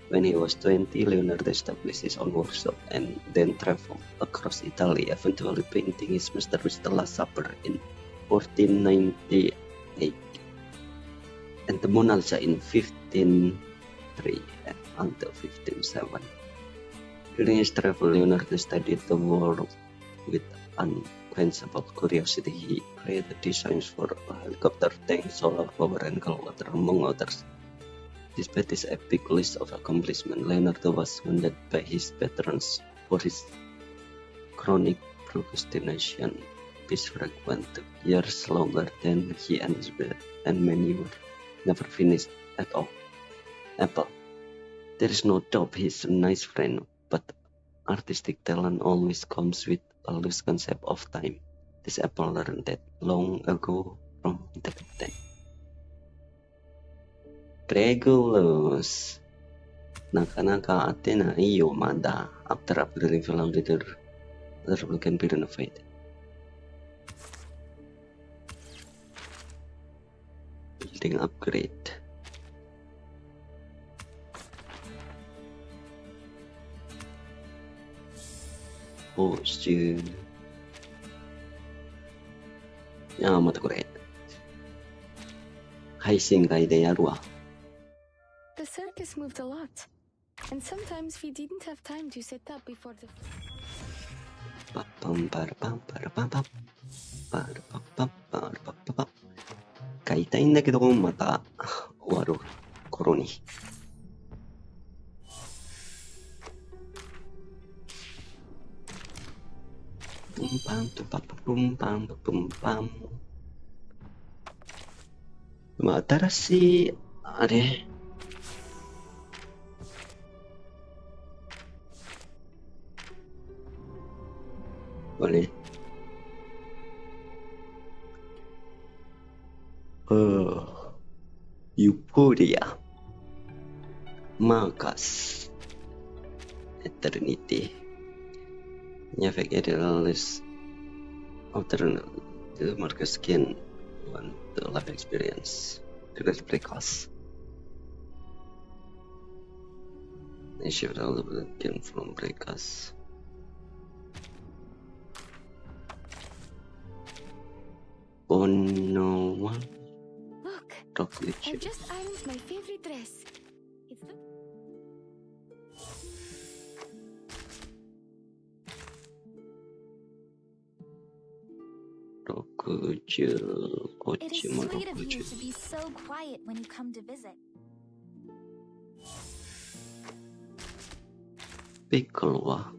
When he was 20, Leonardo established his own workshop and then traveled across Italy, eventually painting his masterpiece The Last Supper in 1498 and the Mona Lisa in 1503 until 1507. During his travel, Leonardo studied the world with unquenchable curiosity. He created designs for a helicopter, tank, solar power, and cold among others. Despite this epic list of accomplishments, Leonardo was wounded by his patrons for his chronic procrastination. His work went years longer than he anticipated, and many were never finished at all. Apple. There is no doubt he's a nice friend, but artistic talent always comes with a loose concept of time. This Apple learned that long ago from the captain. Regulus. なかなか当てないよ、まだ。After upgrading film later, the level can be renovated. Building upgrade. Posture. いやー、またこれ。配信外でやるわ。The circus moved a lot, and sometimes we didn't have time to set up before the. パッパンパラパンパラパンパンパラパッパンパラパッパパン。買いたいんだけど、また終わる頃に。まあ、新しい、あれこれ。ユーフォリア。マーカス。Eternity. Navigator alternate to Marcus Skin want the life experience to break us. They shift all of the skin from break us. Oh no one. Look, I just ironed my favorite dress. It's the 60こっ It ち is も sweet of you 60 to be so quiet when you come to visit. ピッコロは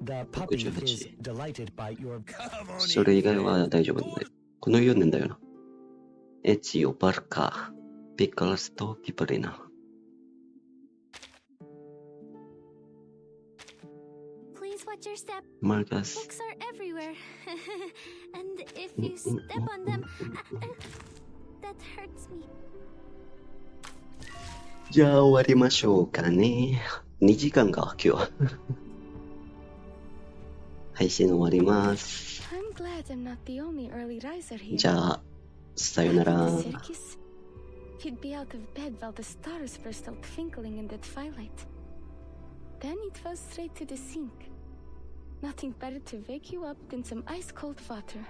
The puppy is 68 delighted by your. それ以外は大丈夫なんだよこの4年だよなエチオバルカピッコロスとキプリナ Please watch your step. マーカス Books are everywhere. And if you step on them, that hurts me. じゃあ終わりましょうかね2時間か今日は配信終わります I'm glad I'm not the only early riser here. じゃあさよなら The circus? You'd be out of bed while the stars were still twinkling in the twilight. Then it fell straight to the sink. Nothing better to wake you up than some ice-cold water.